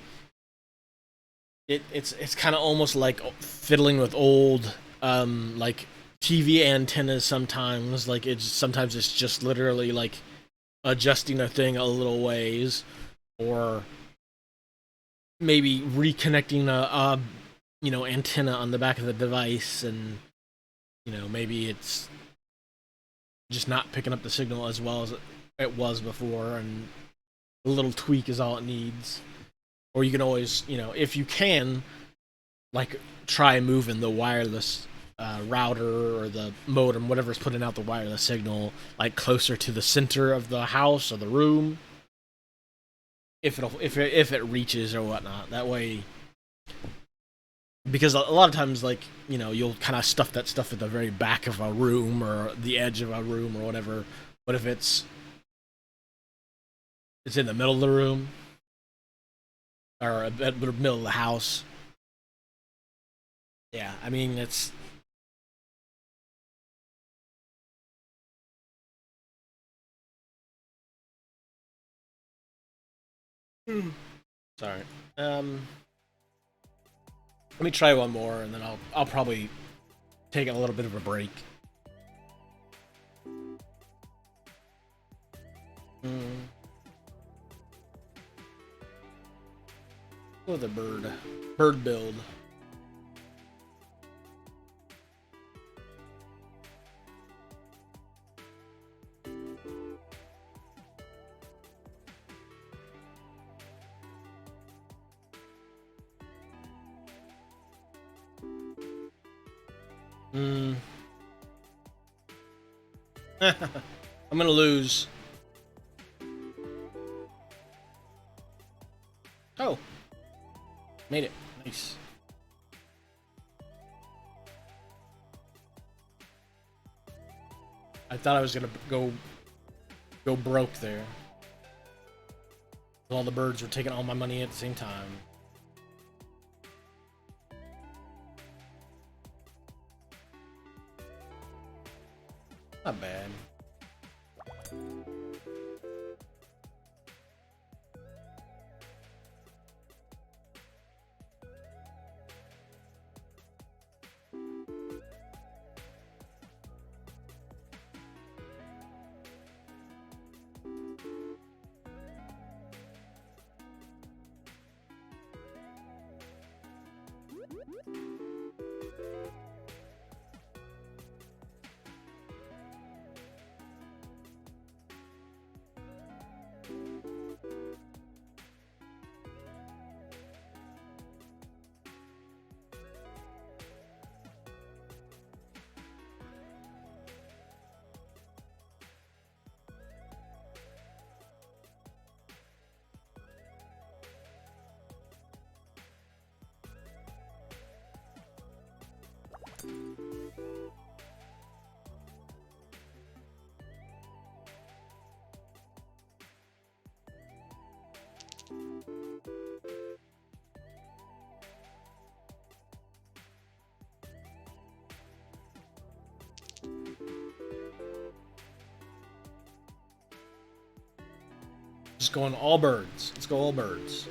It's kind of almost like fiddling with old like TV antennas sometimes. Like sometimes it's just literally like adjusting a thing a little ways, or maybe reconnecting a antenna on the back of the device, and maybe it's just not picking up the signal as well as it was before, and a little tweak is all it needs. Or you can always, if you can, like try moving the wireless router or the modem, whatever's putting out the wireless signal, like closer to the center of the house or the room, if it reaches or whatnot. That way, because a lot of times, like you'll kind of stuff that stuff at the very back of a room or the edge of a room or whatever. But if it's in the middle of the room or at the middle of the house, yeah, I mean it's. Sorry. Let me try one more, and then I'll probably take a little bit of a break. Oh, the bird build. I'm gonna lose. Oh, made it. Nice. I thought I was gonna go broke there. All the birds were taking all my money at the same time. Not bad. Just going all birds. Let's go all birds.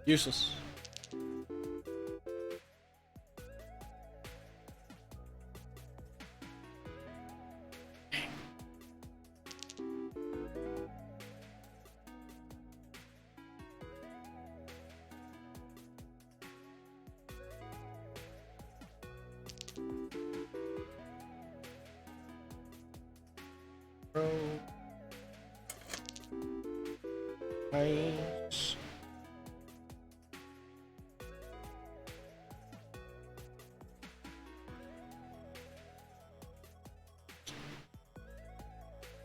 Useless. Nice.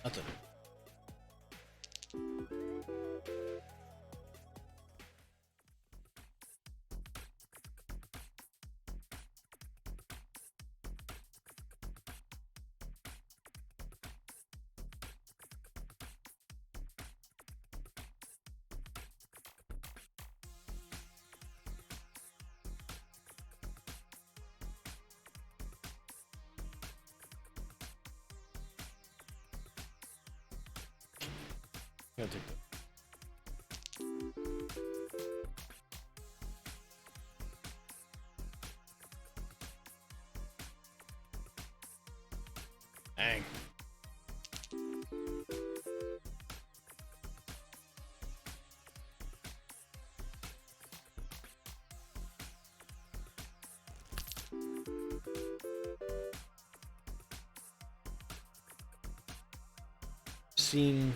Nothing. Gotta take that. Dang. Seen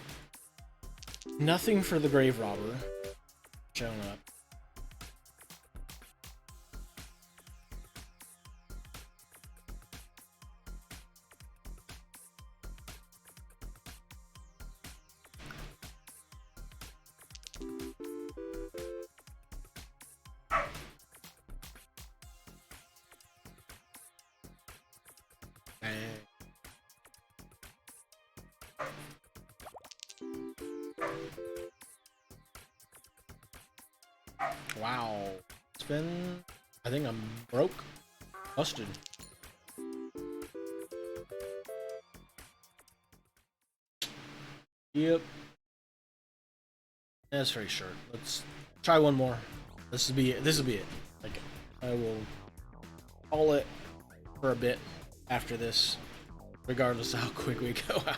nothing for the grave robber showing up. Wow. It's been... I think I'm broke. Busted. Yep. That's very short. Let's try one more. This will be it. This will be it. Like, I will call it for a bit after this, regardless of how quick we go out.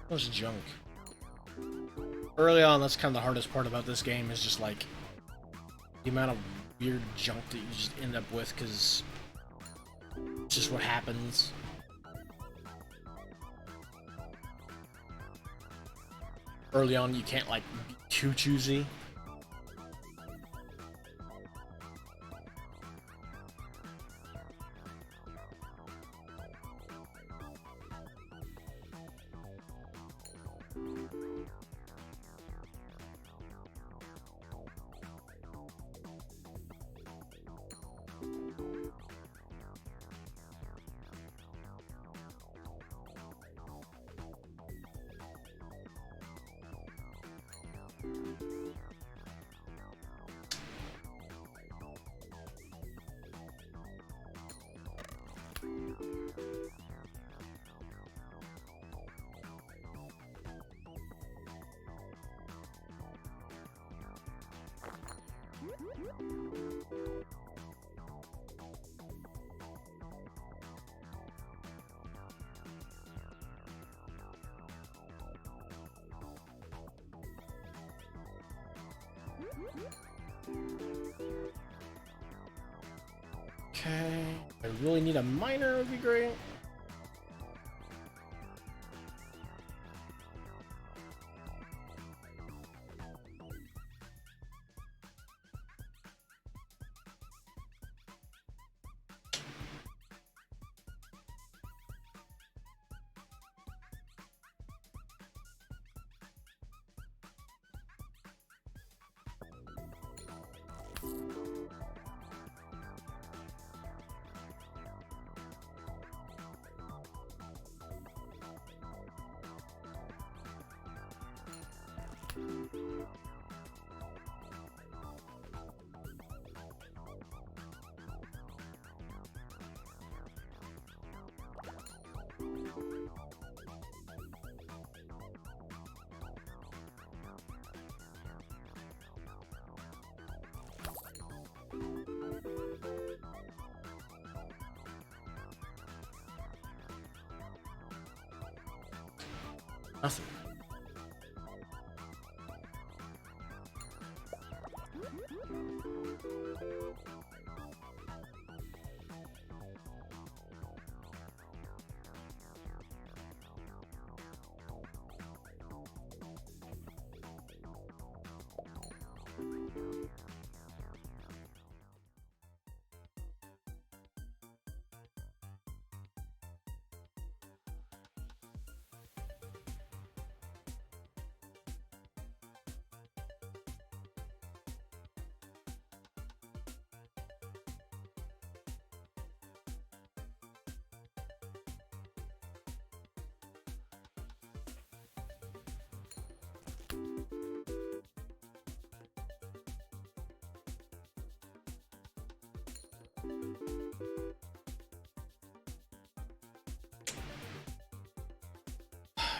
That was junk. Early on, that's kind of the hardest part about this game, is just like the amount of weird junk that you just end up with, because it's just what happens. Early on, you can't like be too choosy. Okay, I really need a miner, would be great. Nothing.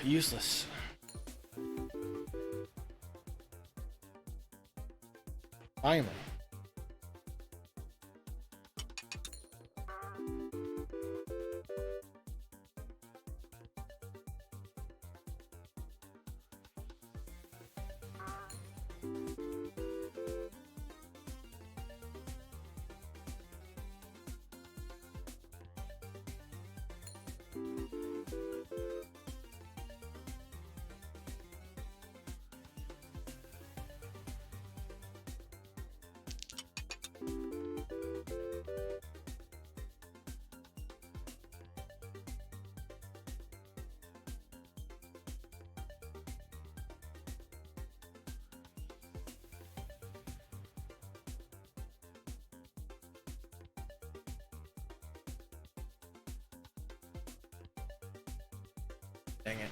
Useless. Finally. Dang it.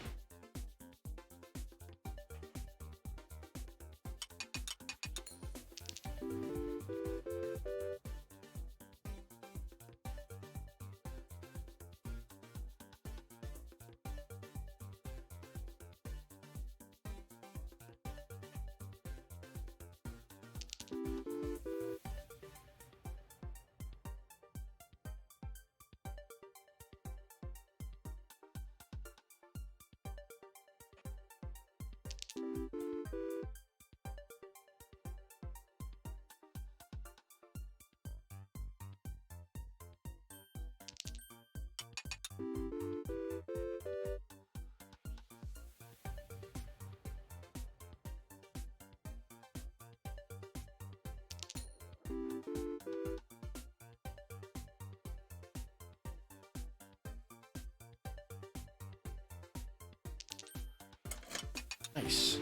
Nice.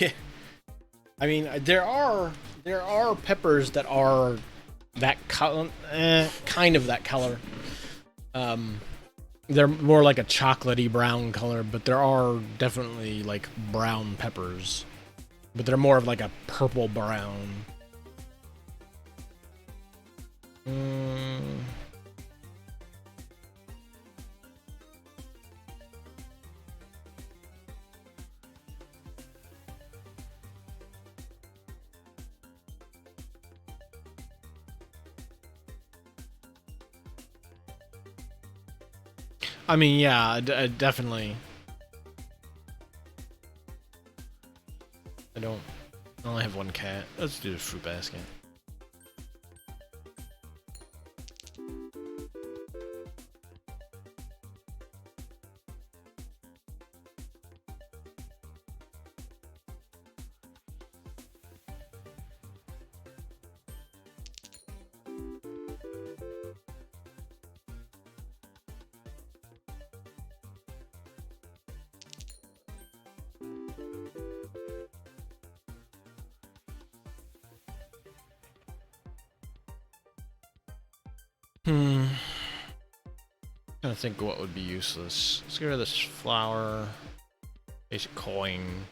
Yeah. I mean, there are peppers that are that color, kind of that color. They're more like a chocolatey brown color, but there are definitely like brown peppers, but they're more of like a purple brown. I mean, yeah, definitely. I don't. I only have one cat. Let's do the fruit basket. Hmm. Trying to think what would be useless. Let's get rid of this flower. Basic coin.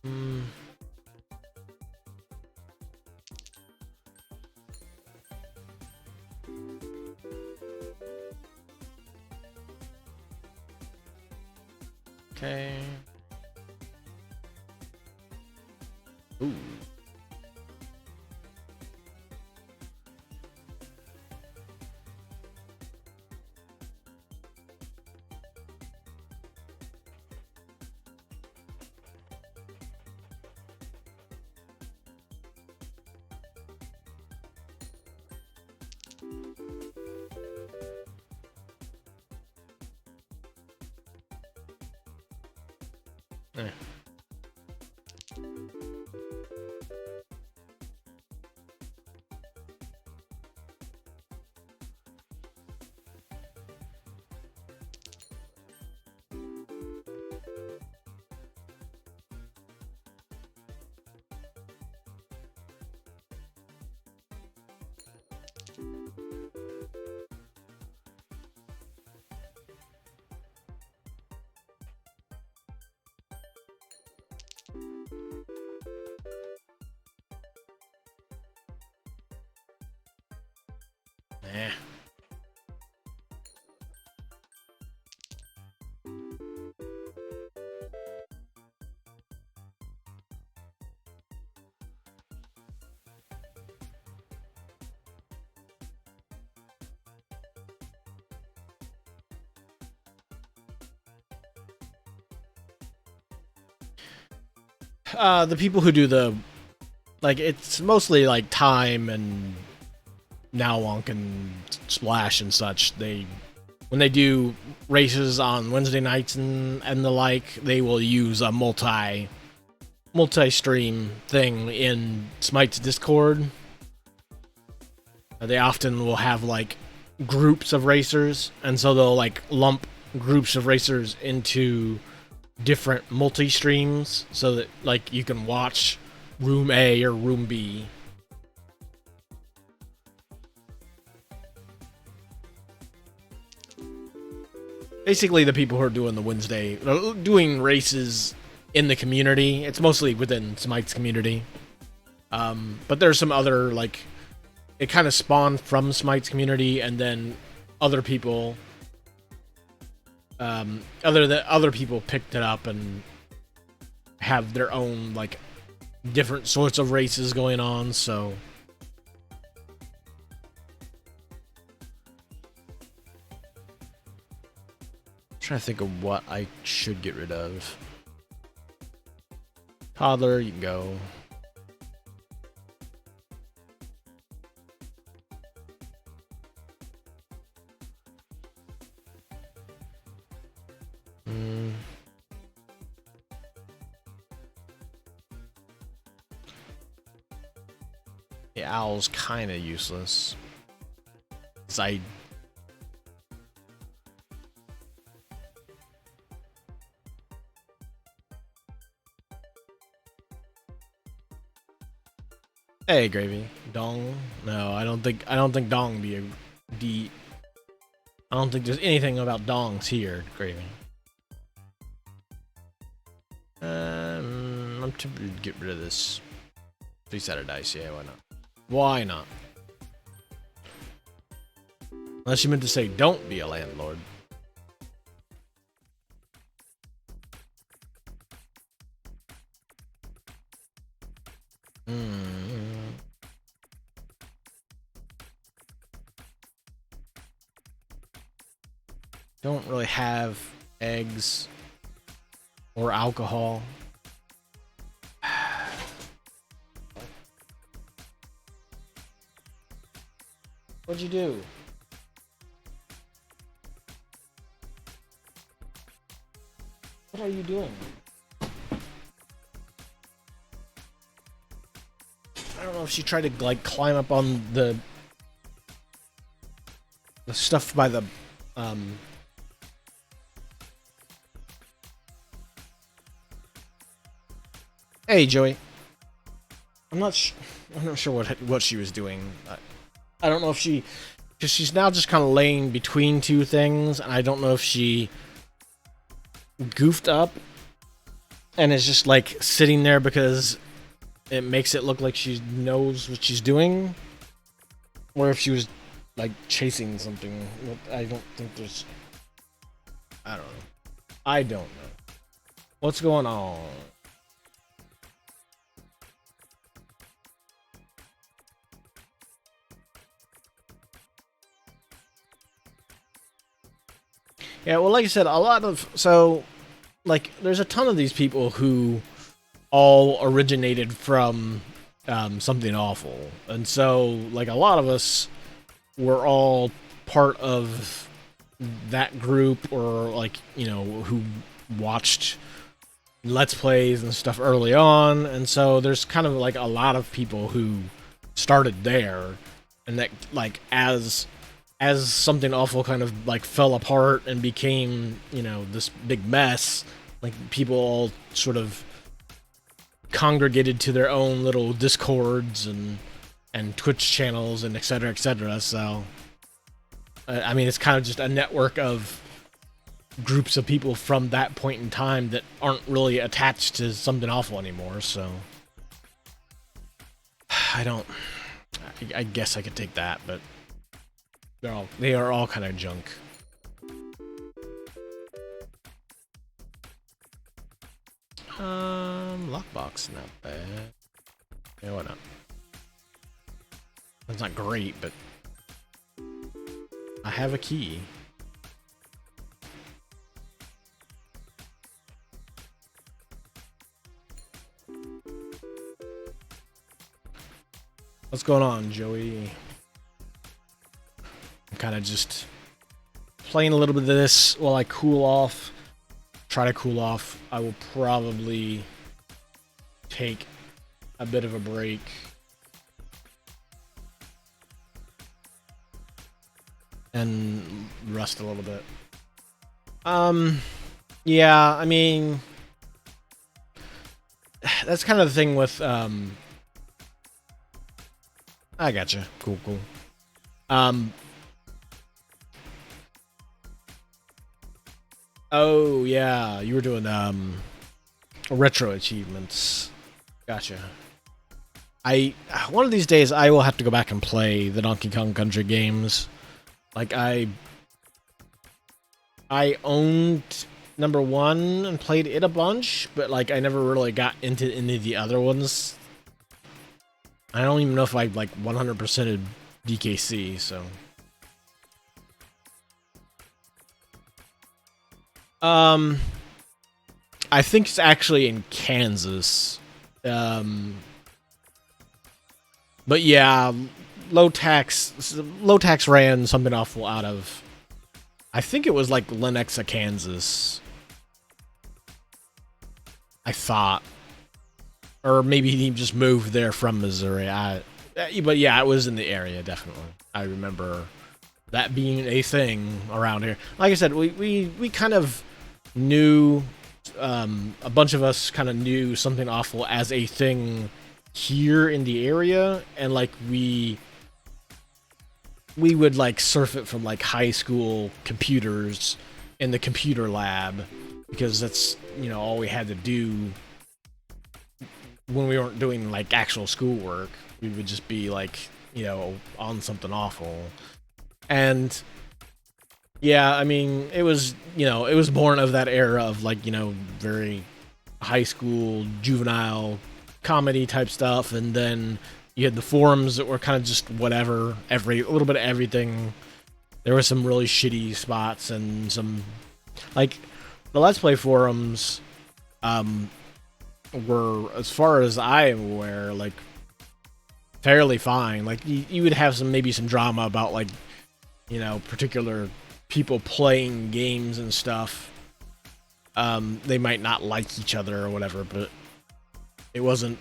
Hmm. Okay. Ooh. Eh. Eh. The people who do the it's mostly like Time and Nowonk and Splash and such. They when they do races on Wednesday nights and the like, they will use a multi-stream thing in Smite's Discord. They often will have like groups of racers, and so they'll like lump groups of racers into different multi-streams so that like you can watch Room A or Room B. Basically, the people who are doing the Wednesday, doing races in the community, it's mostly within Smite's community. But there's some other, like, it kind of spawned from Smite's community, and then other people, other people picked it up and have their own, like, different sorts of races going on, so... trying to think of what I should get rid of. Toddler, you can go. The owl's kind of useless. 'Cause I... Hey, Gravy. Dong? No, I don't think Dong be a D. I don't think there's anything about dongs here, Gravy. I'm tempted to get rid of this 3-sided dice. Yeah, why not? Why not? Unless you meant to say, don't be a landlord. Don't really have eggs or alcohol. What'd you do? What are you doing? I don't know if she tried to like climb up on the stuff by the Hey, Joey. I'm not sure what she was doing. I don't know if because she's now just kind of laying between two things, and I don't know if she goofed up and is just like sitting there because it makes it look like she knows what she's doing, or if she was like chasing something. I don't think there's... I don't know. I don't know. What's going on? Yeah, well, like I said, there's a ton of these people who all originated from something awful, and so, like, a lot of us were all part of that group, or, like, you know, who watched Let's Plays and stuff early on, and so there's kind of, like, a lot of people who started there, and that, like, as something awful kind of like fell apart and became, you know, this big mess, like people all sort of congregated to their own little discords and Twitch channels and etc, etc. So I mean, it's kind of just a network of groups of people from that point in time that aren't really attached to something awful anymore. So I guess I could take that, but they are all kind of junk. Lockbox, not bad. Yeah, why not? It's not great, but I have a key. What's going on, Joey? I'm kind of just playing a little bit of this while I cool off. Try to cool off. I will probably take a bit of a break. And rest a little bit. Yeah, I mean, that's kind of the thing with, I gotcha. Cool. Oh, yeah, you were doing, retro achievements. Gotcha. One of these days, I will have to go back and play the Donkey Kong Country games. Like, I owned number 1 and played it a bunch, but, like, I never really got into any of the other ones. I don't even know if I, like, 100%ed DKC, so... I think it's actually in Kansas. But yeah, low tax ran something awful out of, I think it was like Lenexa, Kansas. I thought. Or maybe he just moved there from Missouri. But yeah, it was in the area, definitely. I remember that being a thing around here. Like I said, we kind of knew, a bunch of us kind of knew something awful as a thing here in the area, and like we would like surf it from like high school computers in the computer lab, because that's, you know, all we had to do when we weren't doing like actual schoolwork. We would just be like, you know, on something awful. And yeah, I mean, it was, you know, it was born of that era of like, you know, very high school juvenile comedy type stuff. And then you had the forums that were kind of just whatever, a little bit of everything. There were some really shitty spots, and some, like, the Let's Play forums were, as far as I am aware, like, fairly fine. Like, you would have maybe some drama about, like, you know, particular people playing games and stuff. They might not like each other or whatever, but it wasn't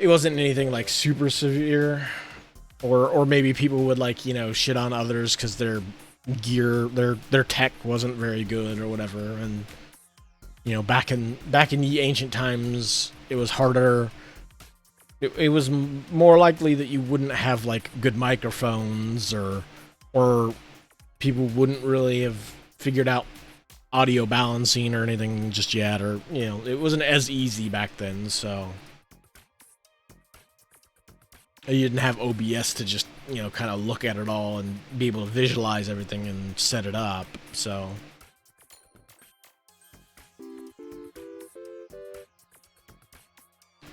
anything like super severe. Or maybe people would, like, you know, shit on others because their gear, their tech wasn't very good or whatever. And, you know, back in the ancient times, it was harder. It was more likely that you wouldn't have like good microphones, or people wouldn't really have figured out audio balancing or anything just yet, or, you know, it wasn't as easy back then, so you didn't have OBS to just, you know, kind of look at it all and be able to visualize everything and set it up, so.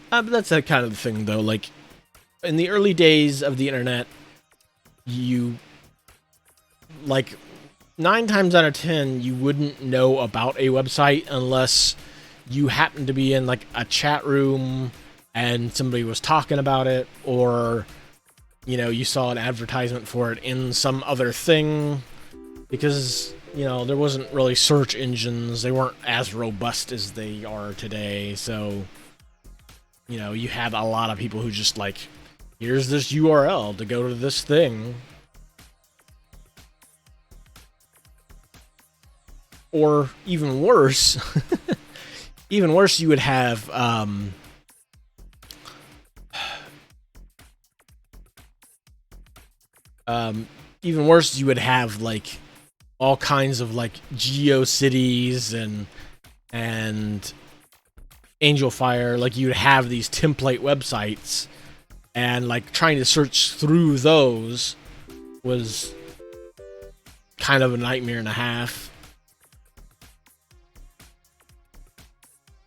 But that's that kind of the thing, though. Like, in the early days of the internet, you, like, 9 times out of 10, you wouldn't know about a website unless you happened to be in, like, a chat room and somebody was talking about it, or, you know, you saw an advertisement for it in some other thing, because, you know, there wasn't really search engines. They weren't as robust as they are today, so, you know, you had a lot of people who just, like, here's this URL to go to this thing. Or even worse, even worse, you would have, even worse, you would have, like, all kinds of, like, GeoCities and Angel Fire. Like, you'd have these template websites, and, like, trying to search through those was kind of a nightmare and a half,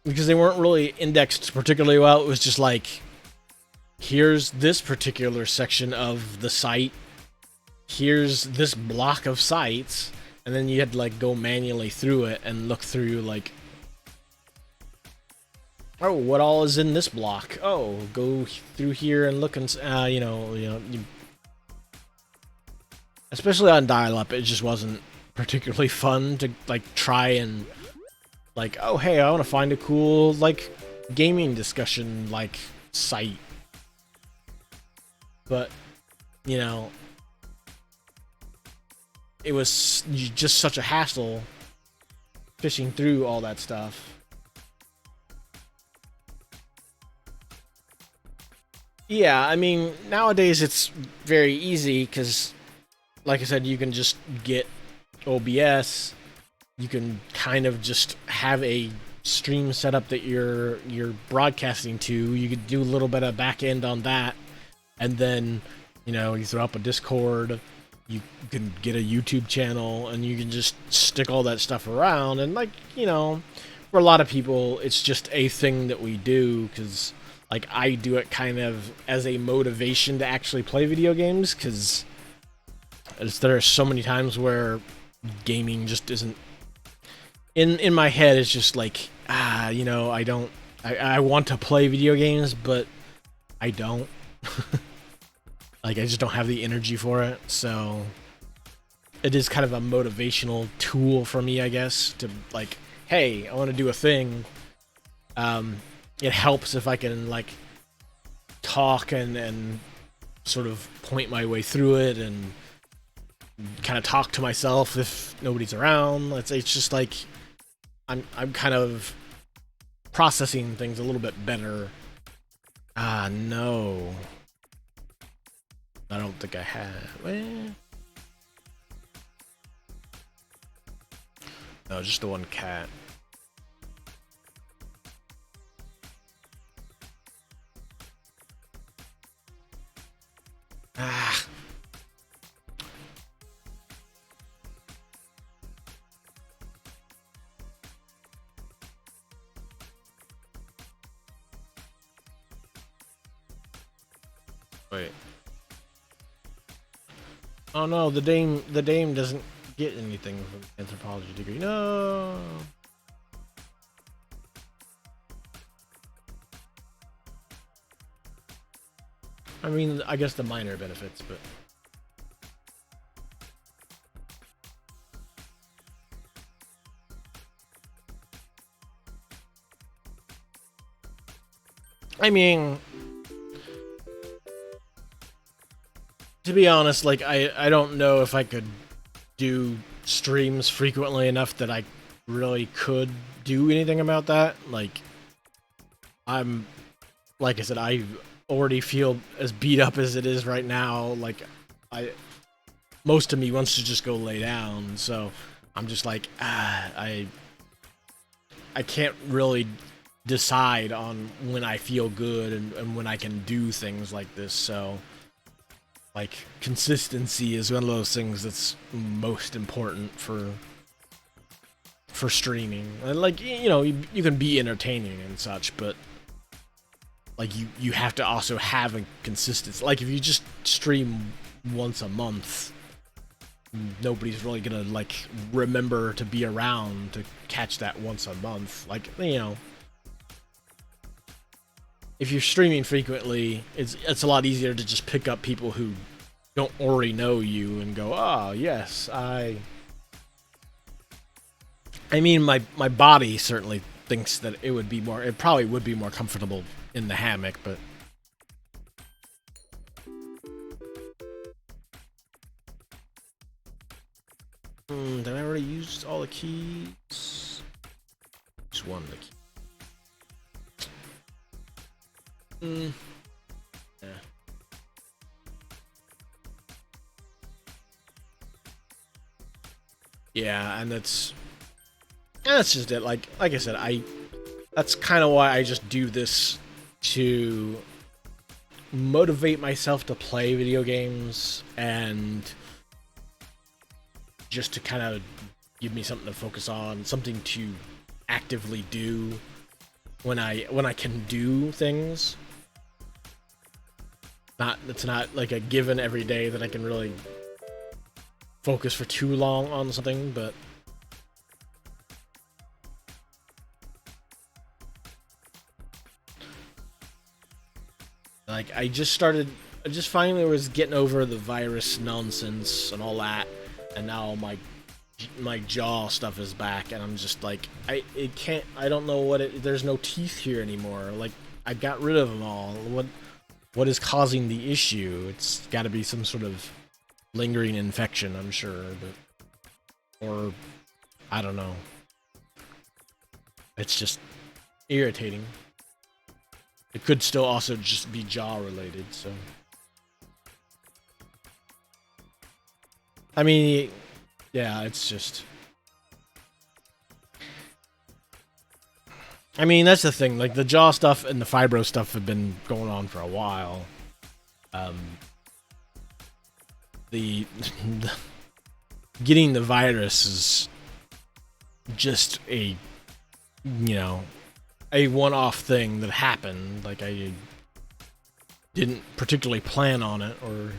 because they weren't really indexed particularly well. It was just like, here's this particular section of the site, here's this block of sites, and then you had to, like, go manually through it and look through, like, oh, what all is in this block? Oh, go through here and look, and you know, especially on dial-up, it just wasn't particularly fun to, like, try and, like, oh, hey, I want to find a cool, like, gaming discussion, like, site. But, you know, it was just such a hassle fishing through all that stuff. Yeah, I mean, nowadays it's very easy because, like I said, you can just get OBS. You can kind of just have a stream setup that you're broadcasting to. You could do a little bit of back end on that, and then, you know, you throw up a Discord. You can get a YouTube channel, and you can just stick all that stuff around. And, like, you know, for a lot of people, it's just a thing that we do because, like, I do it kind of as a motivation to actually play video games, because there are so many times where gaming just isn't in my head. It's just like, you know, I want to play video games, but I don't. Like, I just don't have the energy for it, so it is kind of a motivational tool for me, I guess, to, like, hey, I want to do a thing. It helps if I can, like, talk and sort of point my way through it and kind of talk to myself if nobody's around. It's just like I'm kind of processing things a little bit better. Ah, no. I don't think I have. No, just the one cat. Ah. Wait. Oh no, the dame doesn't get anything from the anthropology degree. No. I mean, I guess the minor benefits, but I mean, to be honest, like I don't know if I could do streams frequently enough that I really could do anything about that. Like like I said, I already feel as beat up as it is right now. Like most of me wants to just go lay down, so I'm just like, I can't really decide on when I feel good and when I can do things like this. So like consistency is one of those things that's most important for streaming. And like, you know, you can be entertaining and such, but like you have to also have a consistency. Like if you just stream once a month, nobody's really gonna like remember to be around to catch that once a month. Like, you know, if you're streaming frequently, it's a lot easier to just pick up people who don't already know you and go, oh yes, I mean, my body certainly thinks that it probably would be more comfortable in the hammock, but did I already use all the keys? Just one of the keys. Yeah. Yeah, and that's just it. Like I said, that's kind of why I just do this, to motivate myself to play video games and just to kind of give me something to focus on, something to actively do when I can do things. It's not like a given every day that I can really focus for too long on something, but like I just finally was getting over the virus nonsense and all that, and now my jaw stuff is back, and I'm just like, I don't know there's no teeth here anymore. Like I got rid of them all. What is causing the issue? It's got to be some sort of lingering infection, I'm sure, but or I don't know. It's just irritating. It could still also just be jaw related, so I mean, yeah, it's just, I mean, that's the thing, like the jaw stuff and the fibro stuff have been going on for a while. The getting the virus is just a, you know, a one-off thing that happened. Like I didn't particularly plan on it, or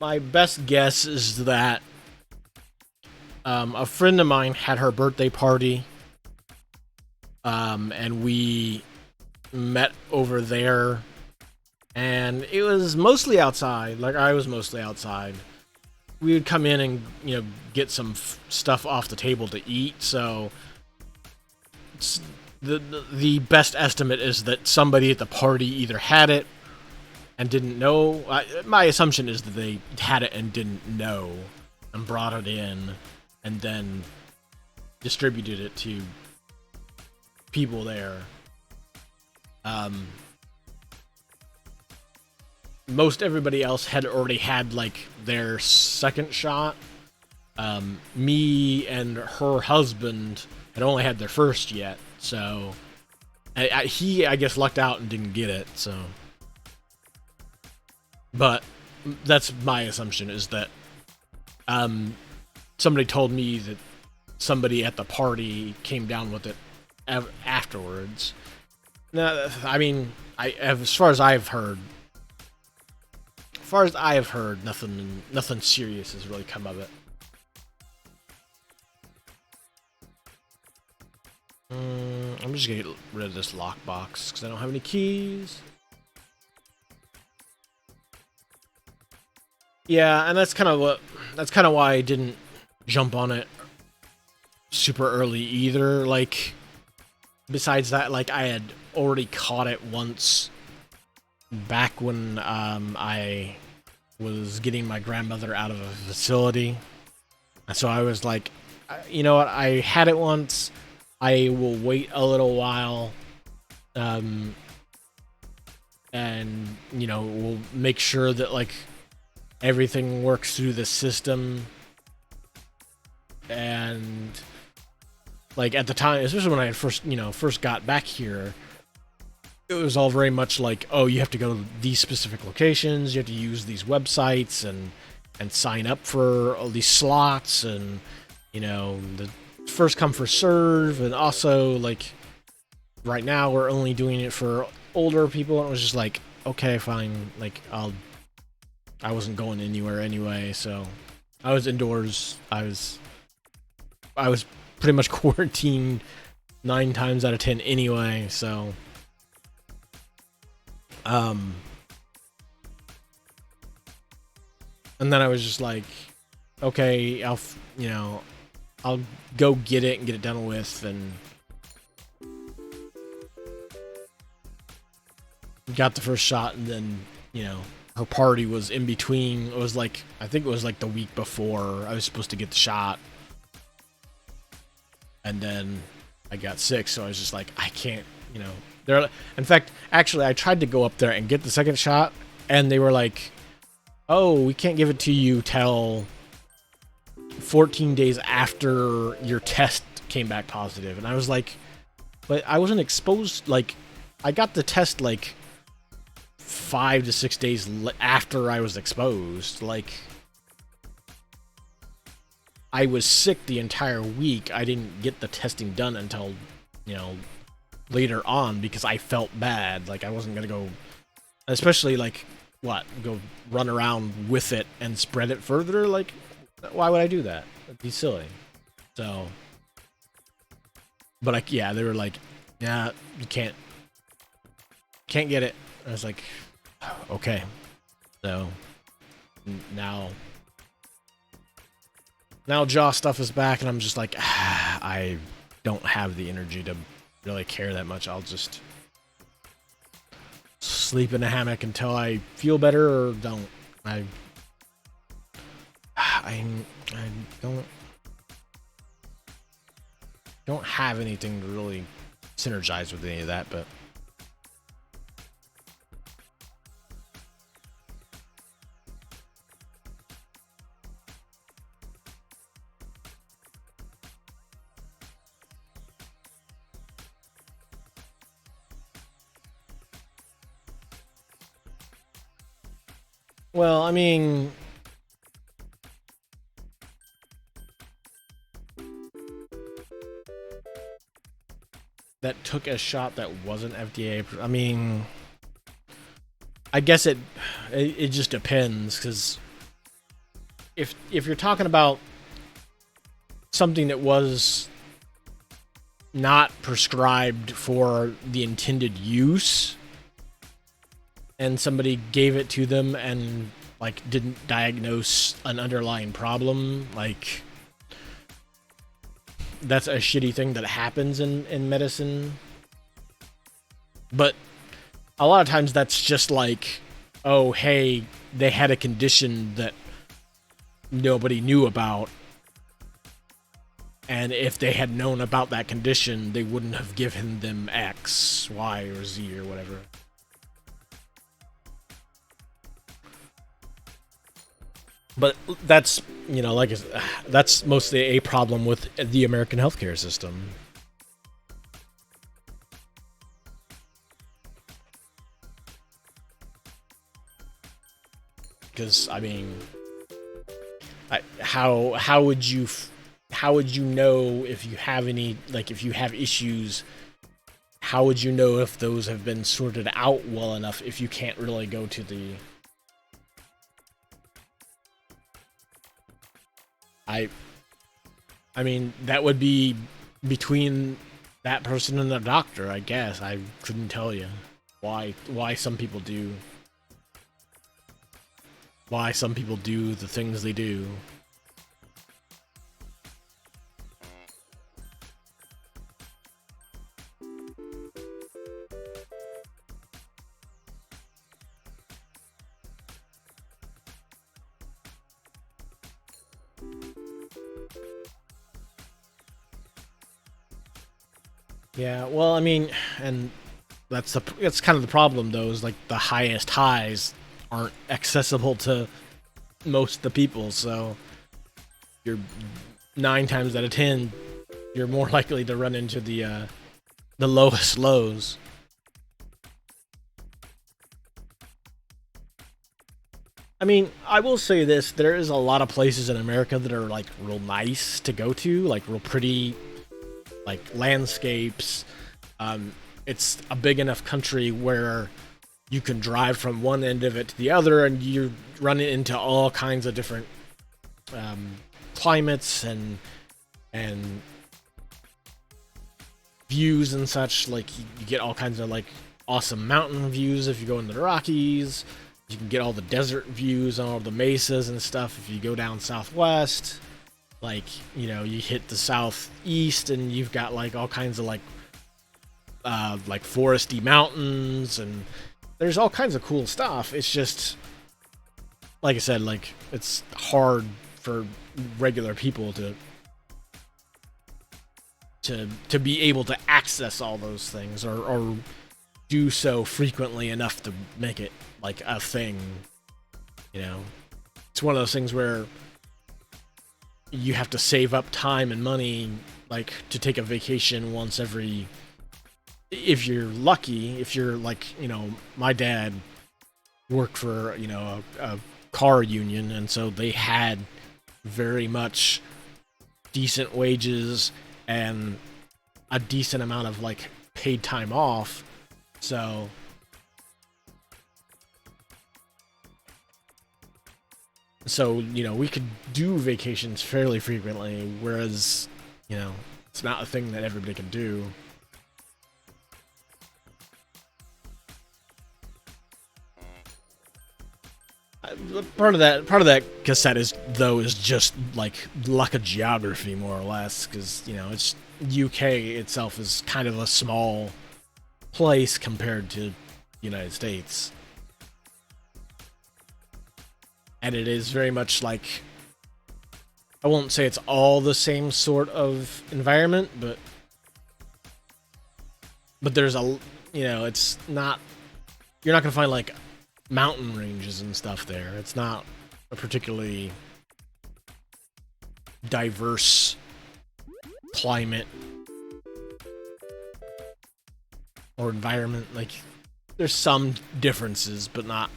my best guess is that a friend of mine had her birthday party, and we met over there and it was mostly outside. Like, I was mostly outside. We would come in and, get some stuff off the table to eat. So the best estimate is that somebody at the party either had it and didn't know. My assumption is that they had it and didn't know and brought it in and then distributed it to people there. Most everybody else had already had like their second shot. Me and her husband had only had their first yet, so he, I guess, lucked out and didn't get it. So, but that's my assumption, is that somebody told me that somebody at the party came down with it afterwards. Now, I mean, as far as I've heard, nothing serious has really come of it. I'm just gonna get rid of this lockbox because I don't have any keys. Yeah, and that's kind of why I didn't jump on it super early either. Like, besides that, like, I had already caught it once back when I was getting my grandmother out of a facility. So I was like, you know what, I had it once, I will wait a little while, and, we'll make sure that, like, everything works through the system. And, like, at the time, especially when I first got back here, it was all very much like, oh, you have to go to these specific locations, you have to use these websites and sign up for all these slots, and, the first come first serve. And also, like, right now we're only doing it for older people, and it was just like, okay, fine, like, I wasn't going anywhere anyway, so I was indoors. I was pretty much quarantined 9 times out of 10 anyway, so and then I was just like, okay, I'll go get it and get it done with. And got the first shot, and then, her party was in between. It was like, I think it was like the week before I was supposed to get the shot. And then I got sick, so I was just like, I can't, in fact, actually, I tried to go up there and get the second shot, and they were like, oh, we can't give it to you till 14 days after your test came back positive. And I was like, but I wasn't exposed. Like, I got the test like 5 to 6 days after I was exposed. Like, I was sick the entire week. I didn't get the testing done until, later on, because I felt bad. Like, I wasn't gonna go, especially like, go run around with it and spread it further. Like, why would I do that? That'd be silly. So, but they were like, yeah, you can't get it. I was like, okay. So now jaw stuff is back, and I'm just like, I don't have the energy to really care that much. I'll just sleep in a hammock until I feel better, or don't. I don't have anything to really synergize with any of that, but well, I mean, that took a shot that wasn't FDA approved. I mean, I guess it just depends, because if you're talking about something that was not prescribed for the intended use, and somebody gave it to them and like didn't diagnose an underlying problem, like that's a shitty thing that happens in medicine. But a lot of times that's just like, oh, hey, they had a condition that nobody knew about, and if they had known about that condition, they wouldn't have given them X, Y, or Z, or whatever. But that's, like that's mostly a problem with the American healthcare system. Because I mean, how would you how would you know if you have any, like, if you have issues? How would you know if those have been sorted out well enough if you can't really go to the I I mean, that would be between that person and the doctor, I guess. I couldn't tell you why some people do the things they do. Yeah, well, I mean, and that's kind of the problem though, is like the highest highs aren't accessible to most of the people, so you're 9 times out of 10 you're more likely to run into the lowest lows. I mean, I will say this, there is a lot of places in America that are like real nice to go to, like real pretty, like landscapes. It's a big enough country where you can drive from one end of it to the other, and you run into all kinds of different climates and views and such. Like you get all kinds of like awesome mountain views if you go in the Rockies. You can get all the desert views on all the mesas and stuff if you go down southwest. Like, you hit the southeast and you've got like all kinds of like foresty mountains, and there's all kinds of cool stuff. It's just, like I said, like it's hard for regular people to be able to access all those things, or do so frequently enough to make it like a thing. It's one of those things where you have to save up time and money, like to take a vacation once every, if you're lucky. If you're like, my dad worked for a car union, and so they had very much decent wages and a decent amount of like paid time off. So we could do vacations fairly frequently, whereas it's not a thing that everybody can do. Part of that cassette is just like luck of geography, more or less, because it's UK itself is kind of a small place compared to the United States. And it is very much like, I won't say it's all the same sort of environment, but there's it's not, you're not gonna find like mountain ranges and stuff there. It's not a particularly diverse climate or environment. Like, there's some differences, but not.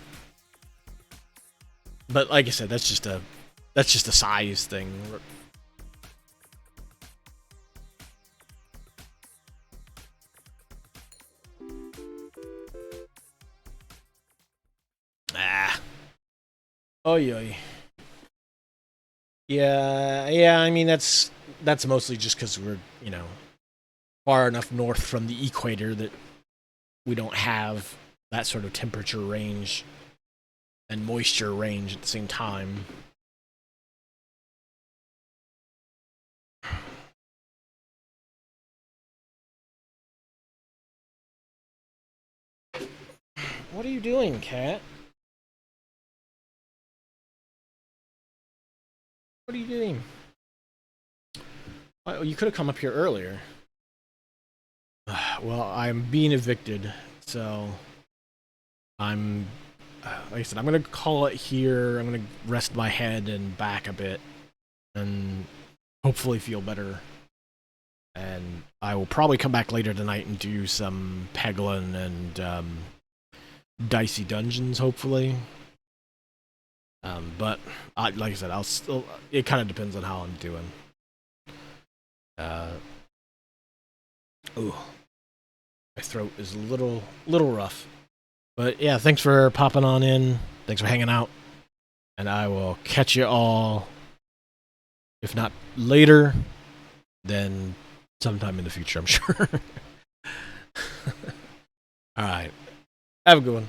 But like I said, that's just a size thing. Ah. Oh yeah. Yeah. I mean, that's mostly just because we're far enough north from the equator that we don't have that sort of temperature range and moisture range at the same time. What are you doing, cat? What are you doing? Oh, you could have come up here earlier. Well, I'm being evicted, so I'm like I said, I'm gonna call it here. I'm gonna rest my head and back a bit, and hopefully feel better. And I will probably come back later tonight and do some Peglin and dicey dungeons, hopefully. But like I said, I'll still. It kind of depends on how I'm doing. Ooh, my throat is a little rough. But yeah, thanks for popping on in. Thanks for hanging out. And I will catch you all, if not later, then sometime in the future, I'm sure. All right. Have a good one.